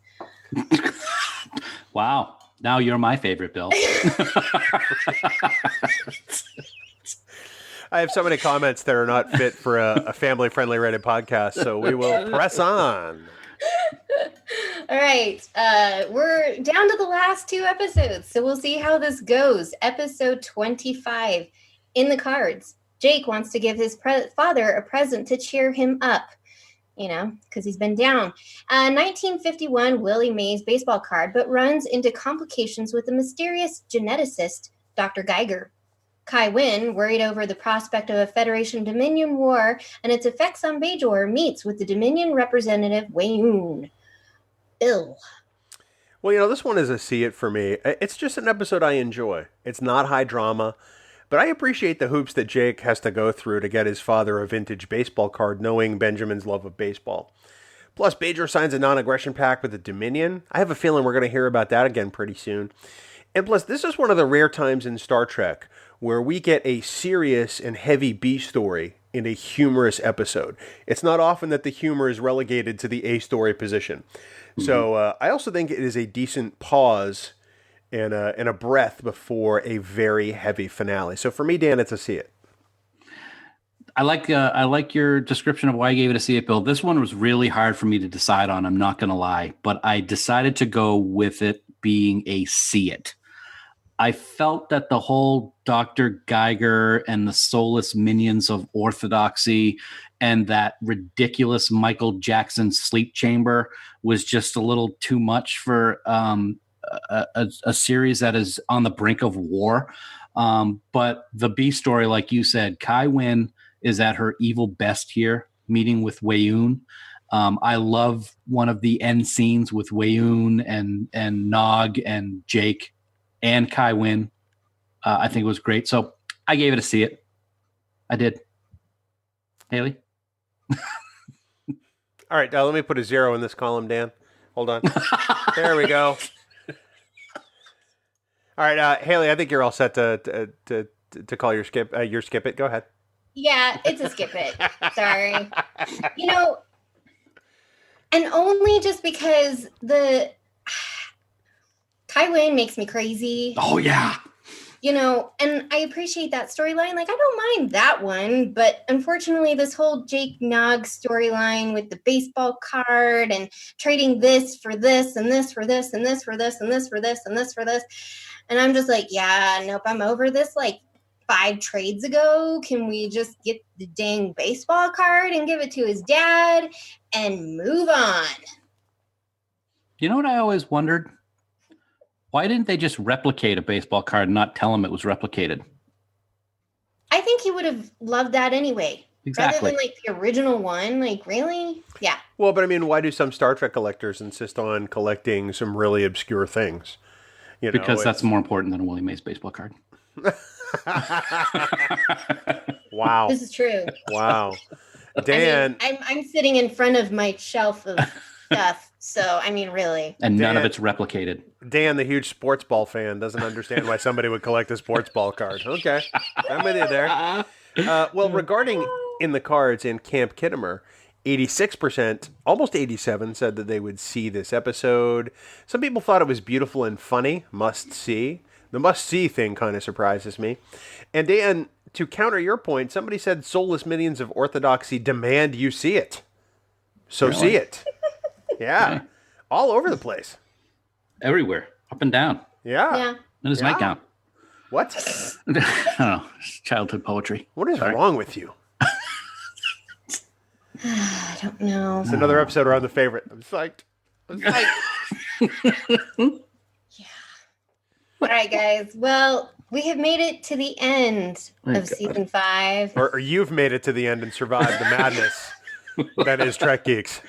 Wow. Now you're my favorite, Bill. I have so many comments that are not fit for a family-friendly rated podcast, so we will press on. All right. We're down to the last two episodes, so we'll see how this goes. Episode 25, in the cards. Jake wants to give his father a present to cheer him up, because he's been down. 1951 Willie Mays baseball card, but runs into complications with a mysterious geneticist, Dr. Geiger. Kai Wynn, worried over the prospect of a Federation-Dominion war and its effects on Bajor, meets with the Dominion representative Wayoon. Bill. Well, this one is a see it for me. It's just an episode I enjoy. It's not high drama, but I appreciate the hoops that Jake has to go through to get his father a vintage baseball card, knowing Benjamin's love of baseball. Plus, Bajor signs a non-aggression pact with the Dominion. I have a feeling we're going to hear about that again pretty soon. And plus, this is one of the rare times in Star Trek where we get a serious and heavy B story in a humorous episode. It's not often that the humor is relegated to the A story position. Mm-hmm. So I also think it is a decent pause and a breath before a very heavy finale. So for me, Dan, it's a see it. I like your description of why I gave it a see it, Bill. This one was really hard for me to decide on. I'm not going to lie, but I decided to go with it being a see it. I felt that the whole Dr. Geiger and the soulless minions of orthodoxy and that ridiculous Michael Jackson sleep chamber was just a little too much for a series that is on the brink of war. But the B story, like you said, Kai Wynn is at her evil best here, meeting with Wayoon. I love one of the end scenes with Wayoon and Nog and Jake and Kai Wynn. I think it was great. So I gave it a see it. I did. Hayley? All right, let me put a 0 in this column, Dan. Hold on. There we go. All right, Hayley, I think you're all set to call your skip it. Go ahead. Yeah, it's a skip it. Sorry. And only just because the Kai Wynn makes me crazy. Oh, yeah. And I appreciate that storyline. Like, I don't mind that one, but unfortunately, this whole Jake Nog storyline with the baseball card and trading this for this and this for this and this for this and this for this and this for this. And I'm just like, yeah, nope, I'm over this like 5 trades ago. Can we just get the dang baseball card and give it to his dad and move on? You know what I always wondered? Why didn't they just replicate a baseball card and not tell him it was replicated? I think he would have loved that anyway. Exactly. Rather than like the original one. Like, really? Yeah. Well, but I mean, why do some Star Trek collectors insist on collecting some really obscure things? Because that's more important than a Willie Mays baseball card. Wow. This is true. Wow. Dan. I'm sitting in front of my shelf of stuff. So, I mean, really. And none of it's replicated. Dan, the huge sports ball fan, doesn't understand why somebody would collect a sports ball card. Okay. I'm with you there. Well, regarding in the cards in Camp Kittimer, 86%, almost 87%, said that they would see this episode. Some people thought it was beautiful and funny. Must see. The must see thing kind of surprises me. And Dan, to counter your point, somebody said soulless minions of orthodoxy demand you see it. So really? See it. Yeah. Okay. All over the place. Everywhere. Up and down. Yeah. And his nightgown. What? I don't know. Childhood poetry. What is wrong with you? I don't know. It's another episode around the favorite. I'm psyched. Yeah. All right, guys. Well, we have made it to the end of season 5. Or you've made it to the end and survived the madness that is Trek Geeks.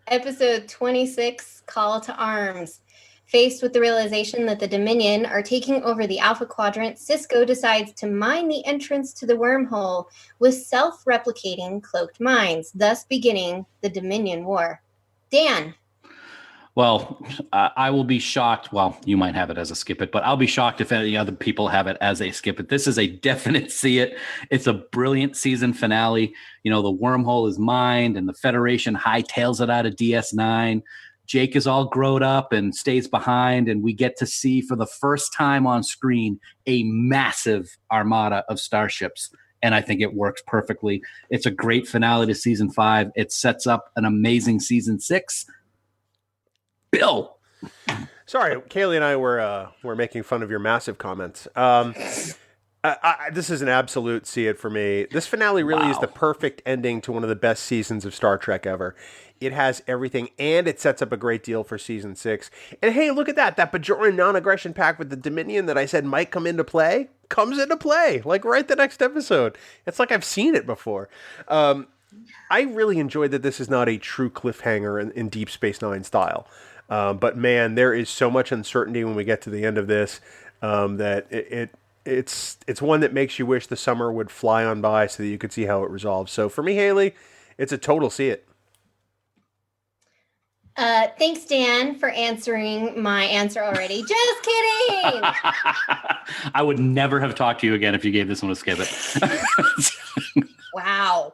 Episode 26, Call to Arms. Faced with the realization that the Dominion are taking over the Alpha Quadrant, Sisko decides to mine the entrance to the wormhole with self-replicating cloaked mines, thus beginning the Dominion War. Dan. Well, I will be shocked. Well, you might have it as a skip it, but I'll be shocked if any other people have it as a skip it. This is a definite see it. It's a brilliant season finale. The wormhole is mined and the Federation hightails it out of DS9. Jake is all grown up and stays behind, and we get to see for the first time on screen a massive armada of starships. And I think it works perfectly. It's a great finale to season 5. It sets up an amazing season 6. Bill. Sorry, Kaylee and I were making fun of your massive comments. This is an absolute see it for me. This finale really is the perfect ending to one of the best seasons of Star Trek ever. It has everything, and it sets up a great deal for season 6. And hey, look at that. That Bajoran non-aggression pact with the Dominion that I said might come into play, comes into play, like right the next episode. It's like I've seen it before. I really enjoyed that this is not a true cliffhanger in Deep Space Nine style. But man, there is so much uncertainty when we get to the end of this that it's one that makes you wish the summer would fly on by so that you could see how it resolves. So for me, Hayley, it's a total see it. Thanks, Dan, for answering my answer already. Just kidding. I would never have talked to you again if you gave this one a skip it. Wow.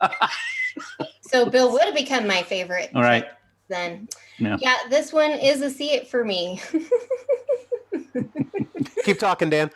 So Bill would have become my favorite. All right. Then. No. Yeah, this one is a see it for me. Keep talking, Dan.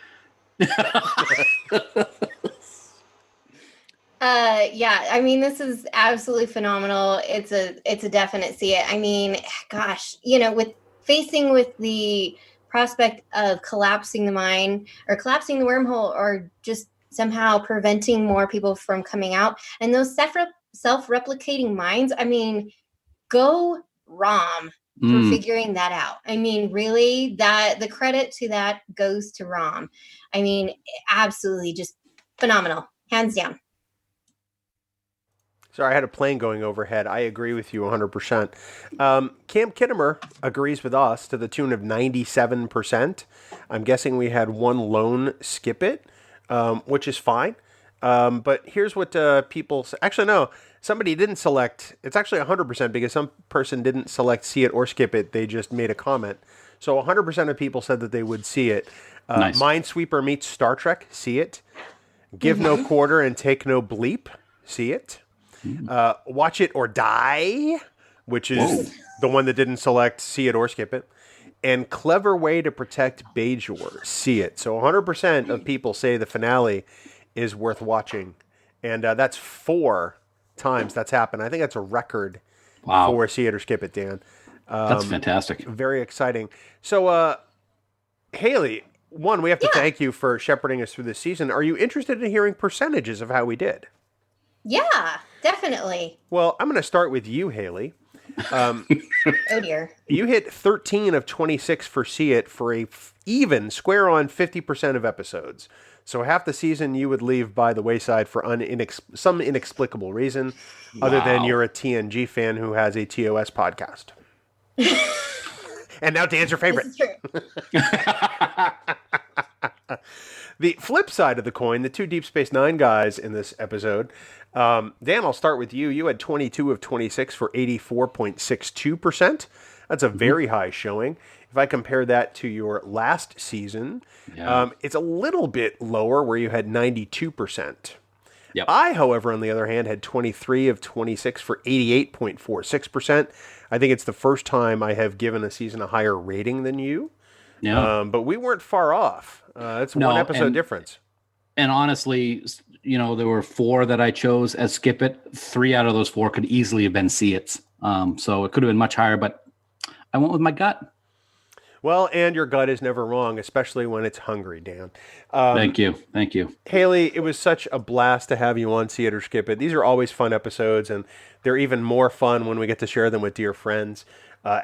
Yeah, I mean, this is absolutely phenomenal. It's a definite see it. I mean, gosh, with facing with the prospect of collapsing the mine or collapsing the wormhole or just somehow preventing more people from coming out and those self-replicating mines, I mean, go Rom for figuring that out. I mean, really, that the credit to that goes to Rom. I mean, absolutely just phenomenal, hands down. Sorry, I had a plane going overhead. I agree with you 100%. Cam Kittimer agrees with us to the tune of 97%. I'm guessing we had one lone skip it, which is fine. But here's what people say. Actually, no. Somebody didn't select. It's actually 100% because some person didn't select see it or skip it. They just made a comment. So 100% of people said that they would see it. Nice. Minesweeper meets Star Trek. See it. Give no quarter and take no bleep. See it. Watch It or Die, which is the one that didn't select see it or skip it. And Clever Way to Protect Bajor. See it. So 100% of people say the finale is worth watching. And that's 4 times that's happened. I think that's a record for see it or skip it, Dan. That's fantastic. Very exciting. So, Hayley, one, we have to thank you for shepherding us through this season. Are you interested in hearing percentages of how we did? Yeah, definitely. Well, I'm going to start with you, Hayley. Oh, dear. You hit 13 of 26 for See It for a even square on 50% of episodes. So half the season you would leave by the wayside for some inexplicable reason, other than you're a TNG fan who has a TOS podcast. And now Dan's your favorite. This is true. The flip side of the coin, the 2 Deep Space Nine guys in this episode. Dan, I'll start with you. You had 22 of 26 for 84.62%. That's a very high showing. If I compare that to your last season, it's a little bit lower where you had 92%. Yep. I, however, on the other hand, had 23 of 26 for 88.46%. I think it's the first time I have given a season a higher rating than you. Yeah. But we weren't far off. It's one episode difference. And honestly, there were 4 that I chose as skip it. 3 out of those 4 could easily have been see it's. So it could have been much higher, but I went with my gut. Well, and your gut is never wrong, especially when it's hungry, Dan. Thank you. Hayley, it was such a blast to have you on See It or Skip It. These are always fun episodes, and they're even more fun when we get to share them with dear friends.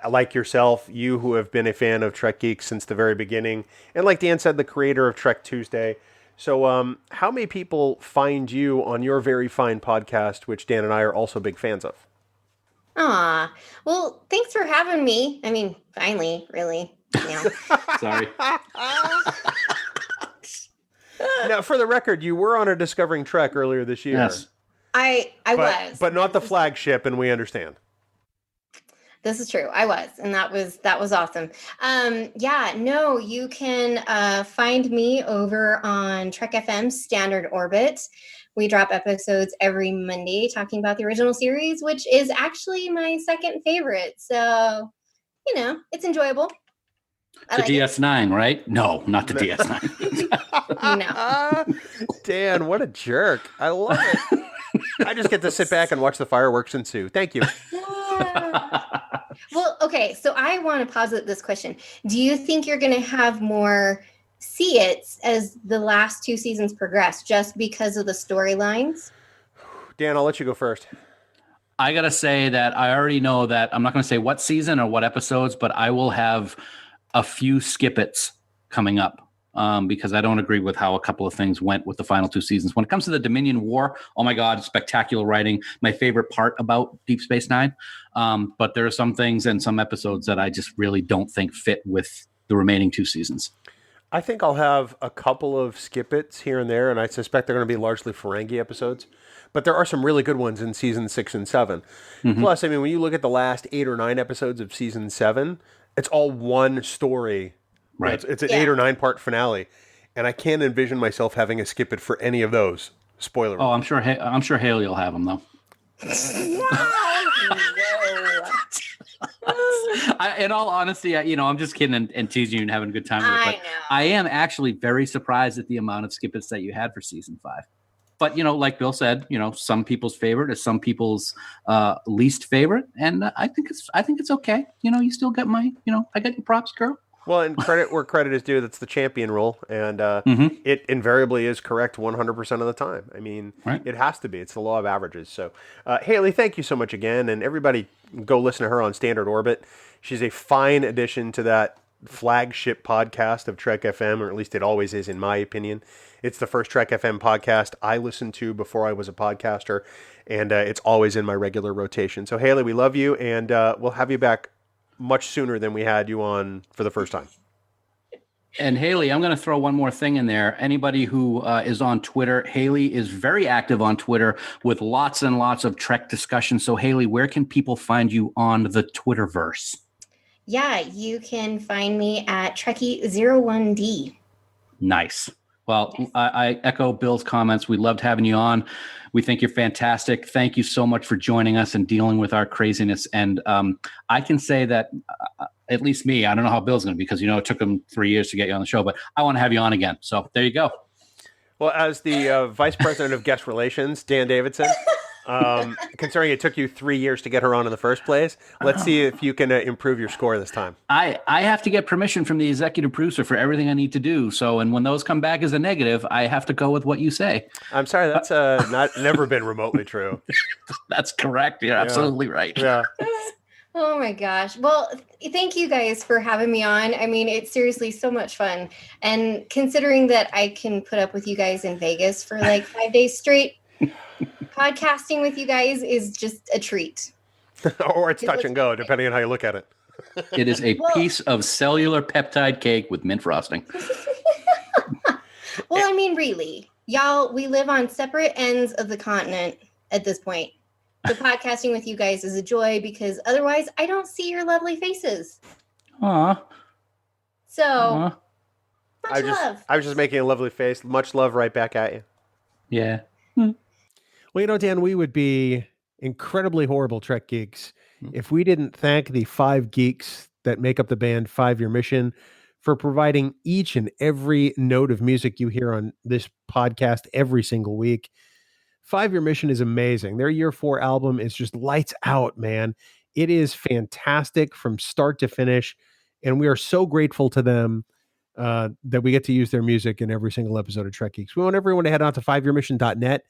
Like yourself, you who have been a fan of Trek Geeks since the very beginning, and like Dan said, the creator of Trek Tuesday. So how may people find you on your very fine podcast, which Dan and I are also big fans of? Well, thanks for having me. I mean, finally, really. Yeah. Sorry. Now, for the record, you were on a Discovering Trek earlier this year. Yes. I was. But not the flagship, and we understand. This is true. I was, and that was awesome. You can find me over on Trek FM's Standard Orbit. We drop episodes every Monday talking about the original series, which is actually my second favorite. So, it's enjoyable. The DS9, right? No, not the DS9. No. Dan, what a jerk. I love it. I just get to sit back and watch the fireworks ensue. Thank you. Well, okay, so I want to posit this question. Do you think you're going to have more see-its as the last 2 seasons progress just because of the storylines? Dan, I'll let you go first. I got to say that I already know that I'm not going to say what season or what episodes, but I will have a few skip-its coming up. Because I don't agree with how a couple of things went with the final 2 seasons. When it comes to the Dominion War, oh my God, spectacular writing. My favorite part about Deep Space Nine. But there are some things and some episodes that I just really don't think fit with the remaining 2 seasons. I think I'll have a couple of skip-its here and there, and I suspect they're going to be largely Ferengi episodes. But there are some really good ones in season 6 and 7. Mm-hmm. Plus, I mean, when you look at the last 8 or 9 episodes of season 7, it's all one story. Right. It's an 8 or 9 part finale, and I can't envision myself having a skip it for any of those. Spoiler. Oh, I'm sure Hayley will have them though. In all honesty, I'm just kidding and teasing you and having a good time with it. But I am actually very surprised at the amount of skip-its that you had for season 5. But like Bill said, some people's favorite is some people's least favorite, and I think it's okay. You still get my, I got your props, girl. Well, and credit where credit is due. That's the champion rule, and it invariably is correct 100% of the time. I mean, Right. It has to be. It's the law of averages. So, Hayley, thank you so much again, and everybody go listen to her on Standard Orbit. She's a fine addition to that flagship podcast of Trek FM, or at least it always is, in my opinion. It's the first Trek FM podcast I listened to before I was a podcaster, and it's always in my regular rotation. So, Hayley, we love you, and we'll have you back much sooner than we had you on for the first time. And Hayley, I'm going to throw one more thing in there. Anybody who is on Twitter, Hayley is very active on Twitter with lots and lots of Trek discussion. So, Hayley, where can people find you on the Twitterverse? Yeah, you can find me at Trekkie01D. Nice. Well, I echo Bill's comments. We loved having you on. We think you're fantastic. Thank you so much for joining us and dealing with our craziness. And I can say that, at least me, I don't know how Bill's going to be, because, it took him 3 years to get you on the show, but I want to have you on again. So there you go. Well, as the Vice President of Guest Relations, Dan Davidson, considering it took you 3 years to get her on in the first place, let's see if you can improve your score this time. I have to get permission from the executive producer for everything I need to do. So, and when those come back as a negative, I have to go with what you say. I'm sorry, that's never been remotely true. That's correct. You're absolutely right. Yeah. Oh my gosh. Well, thank you guys for having me on. I mean, it's seriously so much fun. And considering that I can put up with you guys in Vegas for like 5 days straight, podcasting with you guys is just a treat. Or it's touch and go, depending on how you look at it. It is a piece of cellular peptide cake with mint frosting. Well, I mean, really, y'all, we live on separate ends of the continent at this point. The podcasting with you guys is a joy, because otherwise I don't see your lovely faces. Aw. So, Aw. much love. I was just making a lovely face. Much love right back at you. Yeah. Well, Dan, we would be incredibly horrible Trek geeks if we didn't thank the 5 geeks that make up the band 5 Year Mission for providing each and every note of music you hear on this podcast every single week. 5 Year Mission is amazing. Their year 4 album is just lights out, man. It is fantastic from start to finish. And we are so grateful to them that we get to use their music in every single episode of Trek Geeks. We want everyone to head out to 5yearmission.net.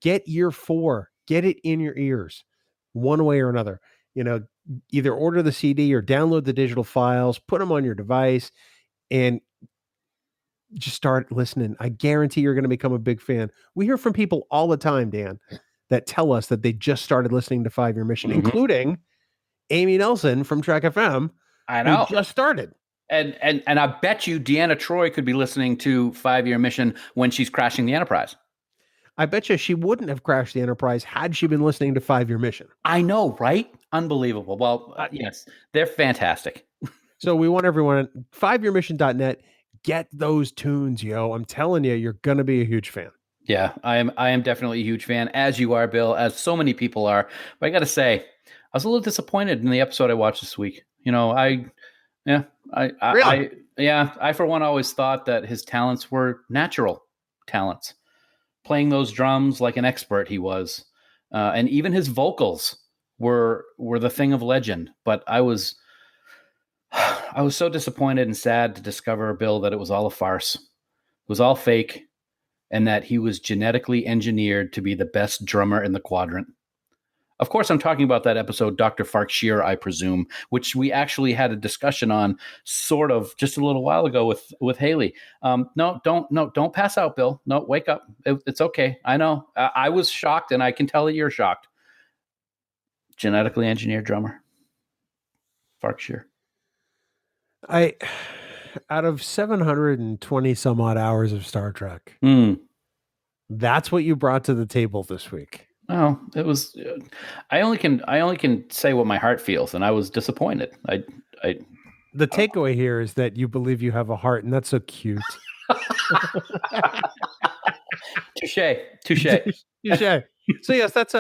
Get year 4. Get it in your ears one way or another. Either order the CD or download the digital files, put them on your device, and just start listening. I guarantee you're going to become a big fan. We hear from people all the time, Dan, that tell us that they just started listening to 5 Year Mission, including Amy Nelson from Trek FM. I know. Who just started. And I bet you Deanna Troi could be listening to 5 Year Mission when she's crashing the Enterprise. I bet you she wouldn't have crashed the Enterprise had she been listening to 5 Year Mission. I know, right? Unbelievable. Well, yes, they're fantastic. So we want everyone at 5yearmission.net. Get those tunes, yo. I'm telling you, you're going to be a huge fan. Yeah, I am definitely a huge fan, as you are, Bill, as so many people are. But I got to say, I was a little disappointed in the episode I watched this week. I for one always thought that his talents were natural talents. Playing those drums like an expert he was. And even his vocals were the thing of legend. But I was so disappointed and sad to discover, Bill, that it was all a farce. It was all fake, and that he was genetically engineered to be the best drummer in the quadrant. Of course, I'm talking about that episode, Dr. Farkshear, I presume, which we actually had a discussion on sort of just a little while ago with Hayley. No, don't pass out, Bill. No, wake up. It's okay. I know. I was shocked, and I can tell that you're shocked. Genetically engineered drummer. Farkshear. Out of 720 some odd hours of Star Trek, that's what you brought to the table this week. Well, it was. I only can say what my heart feels, and I was disappointed. The takeaway here is that you believe you have a heart, and that's so cute. Touche. So yes, that's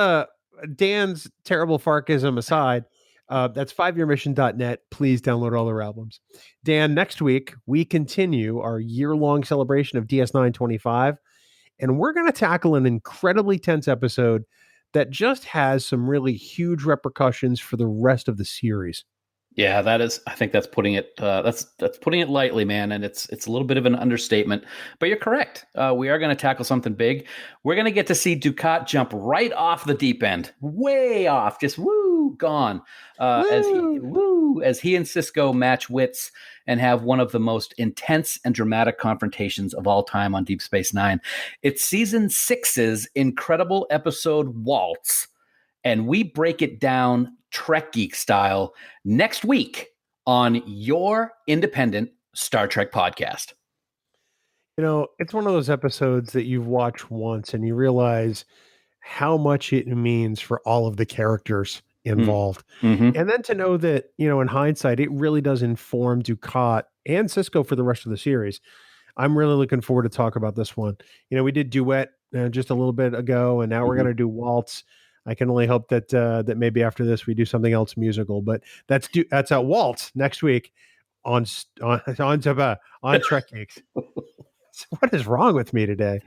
Dan's terrible Farkism aside. That's 5yearmission.net. Please download all their albums. Dan, next week we continue our year-long celebration of DS9 25. And we're going to tackle an incredibly tense episode that just has some really huge repercussions for the rest of the series. Yeah, that is. I think that's putting it. That's putting it lightly, man, and it's a little bit of an understatement. But you're correct. We are going to tackle something big. We're going to get to see Dukat jump right off the deep end, way off, just gone. As he and Sisko match wits and have one of the most intense and dramatic confrontations of all time on Deep Space Nine. It's season 6's incredible episode Waltz, and we break it down Trek Geek style next week on your independent Star Trek podcast. You know, it's one of those episodes that you've watched once and you realize how much it means for all of the characters involved. Mm-hmm. And then to know that, you know, in hindsight, it really does inform Dukat and Sisko for the rest of the series. I'm really looking forward to talk about this one. You know, we did Duet just a little bit ago, and now we're going to do Waltz. I can only hope that that maybe after this we do something else musical, but that's a Waltz next week on Trek Geeks. What is wrong with me today?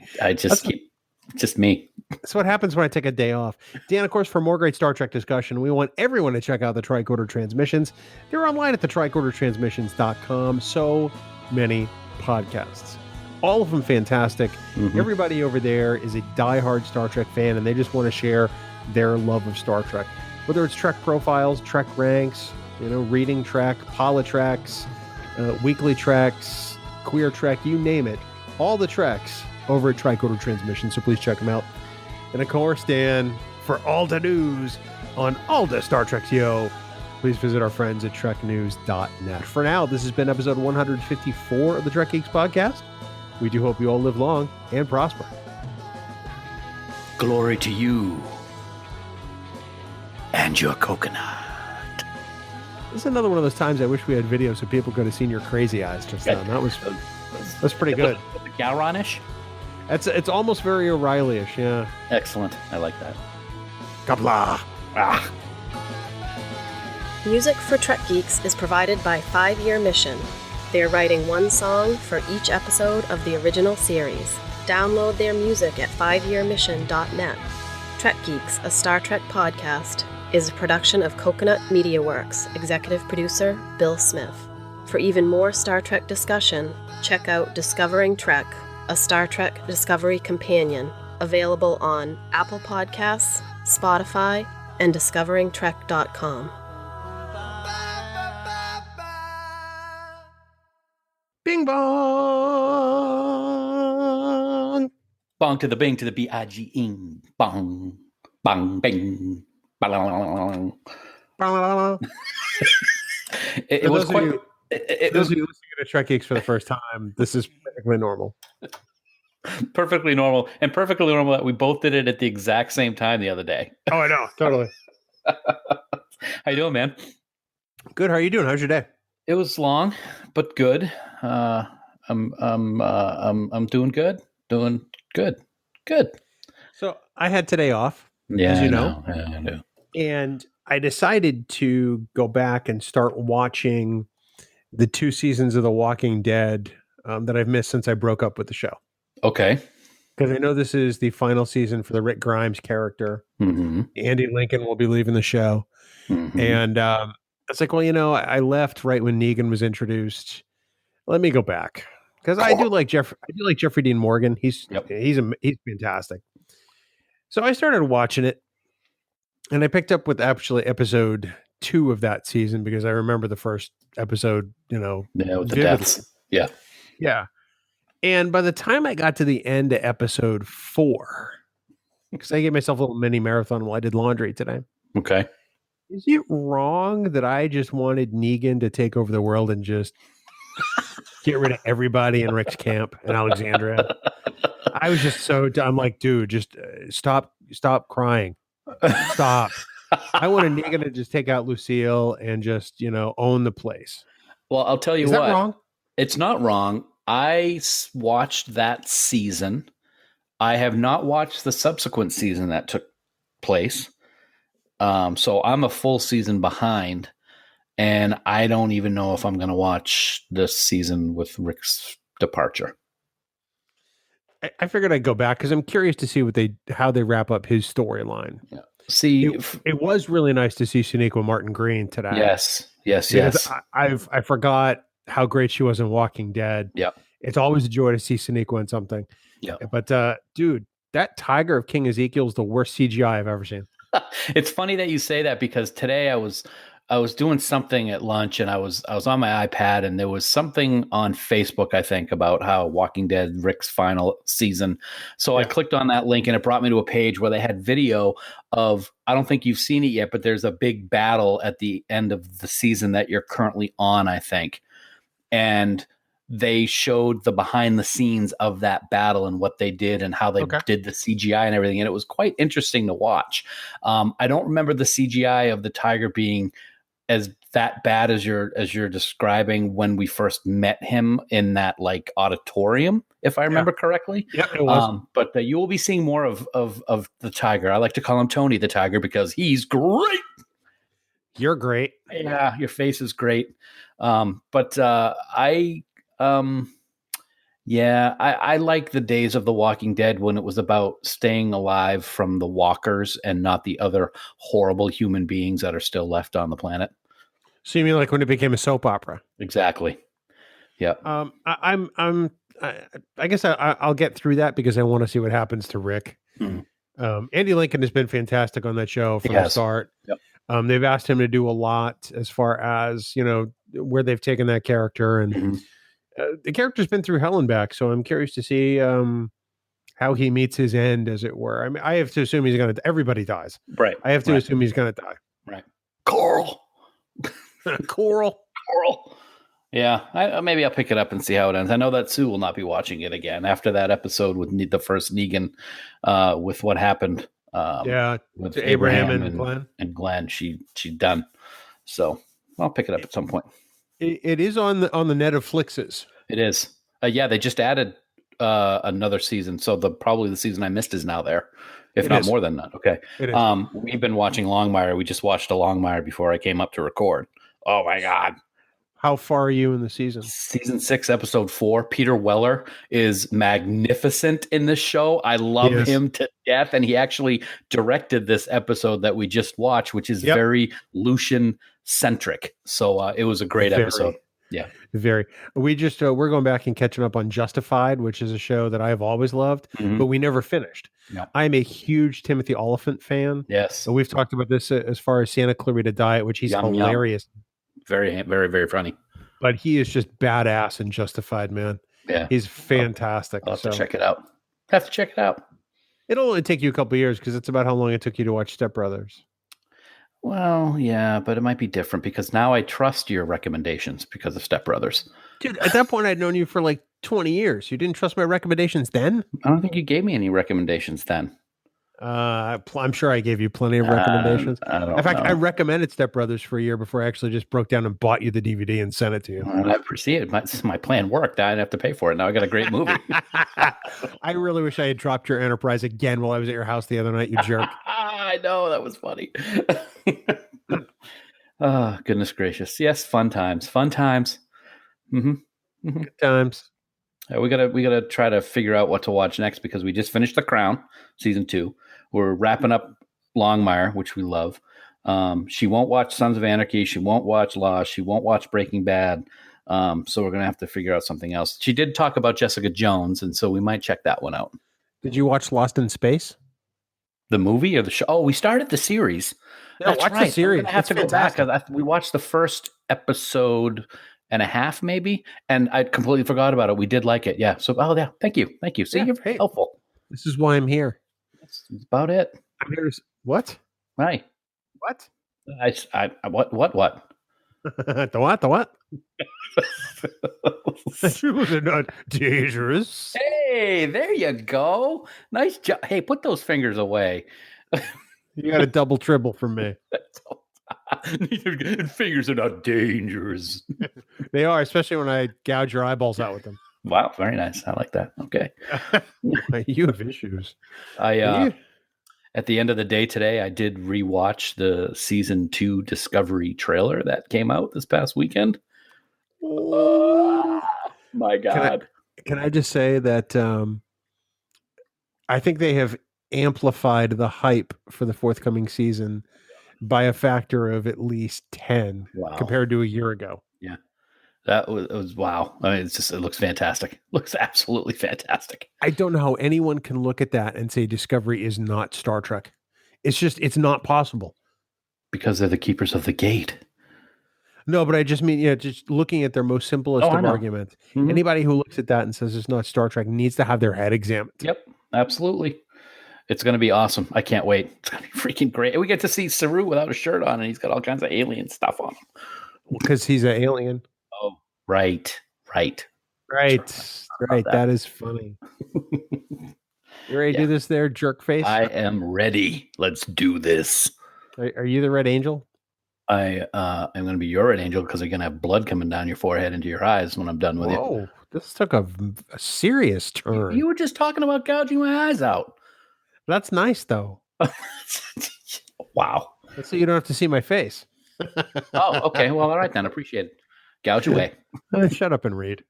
Just me. That's what happens when I take a day off. Dan, of course, for more great Star Trek discussion, we want everyone to check out the Tricorder Transmissions. They're online at the tricordertransmissions.com. So many podcasts. All of them fantastic. Mm-hmm. Everybody over there is a diehard Star Trek fan, and they just want to share their love of Star Trek. Whether it's Trek profiles, Trek ranks, you know, reading Trek, Politreks, weekly Treks, queer Trek, you name it. All the Treks over at Tricorder Transmission, so please check them out. And of course, Dan, for all the news on all the Star Trek, please visit our friends at treknews.net. For now, this has been episode 154 of the Trek Geeks podcast. We do hope you all live long and prosper. Glory to you and your coconut. This is another one of those times I wish we had video so people could have seen your crazy eyes just then. That's pretty good. Gowronish? It's almost very O'Reilly-ish, yeah. Excellent. I like that. Kabla! Ah. Music for Trek Geeks is provided by 5 Year Mission. They are writing one song for each episode of the original series. Download their music at 5yearmission.net. Trek Geeks, a Star Trek podcast, is a production of Coconut Media Works, executive producer Bill Smith. For even more Star Trek discussion, check out Discovering Trek, a Star Trek Discovery companion, available on Apple Podcasts, Spotify, and discoveringtrek.com. Bing bong! Bong to the bing to the B-I-G-ing. Bong. Bong, bing. Bong. It was quite... Those of you listening to Trek Geeks for the first time, this is perfectly normal. Perfectly normal. And perfectly normal that we both did it at the exact same time the other day. Oh, I know. Totally. How you doing, man? Good. How are you doing? How's your day? It was long, but good. I'm doing good. Doing good. Good. So I had today off, yeah, as you know. Yeah, I know. And I decided to go back and start watching the 2 seasons of The Walking Dead that I've missed since I broke up with the show. Okay. Because I know this is the final season for the Rick Grimes character. Mm-hmm. Andy Lincoln will be leaving the show. Mm-hmm. And it's like, well, you know, I left right when Negan was introduced. Let me go back. Because I do like Jeffrey Dean Morgan. He's fantastic. So I started watching it. And I picked up with actually episode 2 of that season because I remember the first episode, you know. Yeah, with the vividly. deaths. Yeah. Yeah. And by the time I got to the end of episode 4, because I gave myself a little mini marathon while I did laundry today. Okay. Is it wrong that I just wanted Negan to take over the world and just get rid of everybody in Rick's camp in Alexandria? I was just I'm like, dude, just stop crying. Stop. I wanted Negan to just take out Lucille and just, you know, own the place. Well, I'll tell you what. Is that wrong? It's not wrong. I watched that season. I have not watched the subsequent season that took place. So I'm a full season behind, and I don't even know if I'm going to watch this season with Rick's departure. I figured I'd go back because I'm curious to see how they wrap up his storyline. Yeah. See, it was really nice to see Shaniqua Martin Green today. Yes. Because I forgot how great she was in Walking Dead. Yeah. It's always a joy to see Shaniqua in something. Yeah. But dude, that tiger of King Ezekiel is the worst CGI I've ever seen. It's funny that you say that because today I was doing something at lunch and I was on my iPad and there was something on Facebook, I think, about how Walking Dead Rick's final season. So I clicked on that link and it brought me to a page where they had video of, I don't think you've seen it yet, but there's a big battle at the end of the season that you're currently on, I think. And they showed the behind the scenes of that battle and what they did and how they did the CGI and everything. And it was quite interesting to watch. I don't remember the CGI of the tiger being as that bad as you're describing when we first met him in that like auditorium, if I remember correctly. Yeah, it was. But you will be seeing more of the tiger. I like to call him Tony the Tiger because he's great. You're great. Yeah, your face is great. I like the days of The Walking Dead when it was about staying alive from the walkers and not the other horrible human beings that are still left on the planet. So you mean like when it became a soap opera? Exactly. Yeah. I guess I'll get through that because I want to see what happens to Rick. Andy Lincoln has been fantastic on that show from the start. Yep. They've asked him to do a lot as far as, where they've taken that character, and the character's been through hell and back. So I'm curious to see how he meets his end, as it were. I mean, I have to assume everybody dies. Right. I have to assume he's going to die. Right. Coral. Coral. Yeah. Maybe I'll pick it up and see how it ends. I know that Sue will not be watching it again after that episode with the first Negan, with what happened. With Abraham and Glenn. She's done. So I'll pick it up at some point. It is on the Netflixes. It is. They just added another season. So probably the season I missed is now there, if not more than that. Okay. It is. We've been watching Longmire. We just watched a Longmire before I came up to record. Oh my God. How far are you in the season? Season 6, episode 4. Peter Weller is magnificent in this show. I love him to death. And he actually directed this episode that we just watched, which is very Lucian centric. So it was a great episode. Yeah. Very. We just, we're going back and catching up on Justified, which is a show that I've always loved, but we never finished. No. I'm a huge Timothy Olyphant fan. Yes. So we've talked about this as far as Santa Clarita Diet, which he's hilarious. Very, very, very funny. But he is just badass and Justified, man. Yeah. He's fantastic. I'll have to check it out. It'll only take you a couple of years because it's about how long it took you to watch Step Brothers. Well, yeah, but it might be different because now I trust your recommendations because of Step Brothers. Dude, at that point, I'd known you for like 20 years. You didn't trust my recommendations then? I don't think you gave me any recommendations then. I'm sure I gave you plenty of recommendations. In fact, I recommended Step Brothers for a year before I actually just broke down and bought you the DVD and sent it to you. I appreciate it. My plan worked. I didn't have to pay for it. Now I got a great movie. I really wish I had dropped your Enterprise again while I was at your house the other night, you jerk. I know, that was funny. Oh, goodness gracious. Yes, fun times. Mm-hmm. Good times. We gotta try to figure out what to watch next because we just finished The Crown, season 2. We're wrapping up Longmire, which we love. She won't watch Sons of Anarchy. She won't watch Lost. She won't watch Breaking Bad. So we're gonna have to figure out something else. She did talk about Jessica Jones, and so we might check that one out. Did you watch Lost in Space? The movie or the show? Oh, we started the series. Yeah, watch the series. I'm gonna have to go back. We watched the first episode and a half, maybe, and I completely forgot about it. We did like it, yeah. So, thank you. See, you're very helpful. This is why I'm here. That's about it. I'm here. What? Right. What? What? The what? Shoes are not dangerous. Hey, there you go. Nice job. Hey, put those fingers away. You got a double tribble from me. Fingers are not dangerous. They are, especially when I gouge your eyeballs out with them. Wow, very nice. I like that. Okay. You have issues. At the end of the day today, I did rewatch the season 2 Discovery trailer that came out this past weekend. Oh, my God. Can I just say that I think they have amplified the hype for the forthcoming season by a factor of at least 10 compared to a year ago. Yeah. That was wow. I mean, it looks fantastic. Looks absolutely fantastic. I don't know how anyone can look at that and say Discovery is not Star Trek. It's not possible. Because they're the keepers of the gate. No, but I just mean, just looking at their most simplest of arguments. Mm-hmm. Anybody who looks at that and says it's not Star Trek needs to have their head examined. Yep, absolutely. It's going to be awesome. I can't wait. It's going to be freaking great. And we get to see Saru without a shirt on, and he's got all kinds of alien stuff on him. Because he's an alien. Oh, right. That is funny. You ready to do this there, jerk face? I am ready. Let's do this. Are you the Red Angel? I am going to be your Red Angel because you're going to have blood coming down your forehead into your eyes when I'm done with you. Oh, this took a serious turn. You were just talking about gouging my eyes out. That's nice, though. Wow. That's so you don't have to see my face. Oh, okay. Well, all right then. Appreciate it. Gouge away. Shut up and read.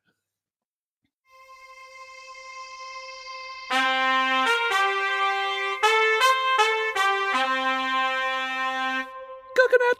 Coconut.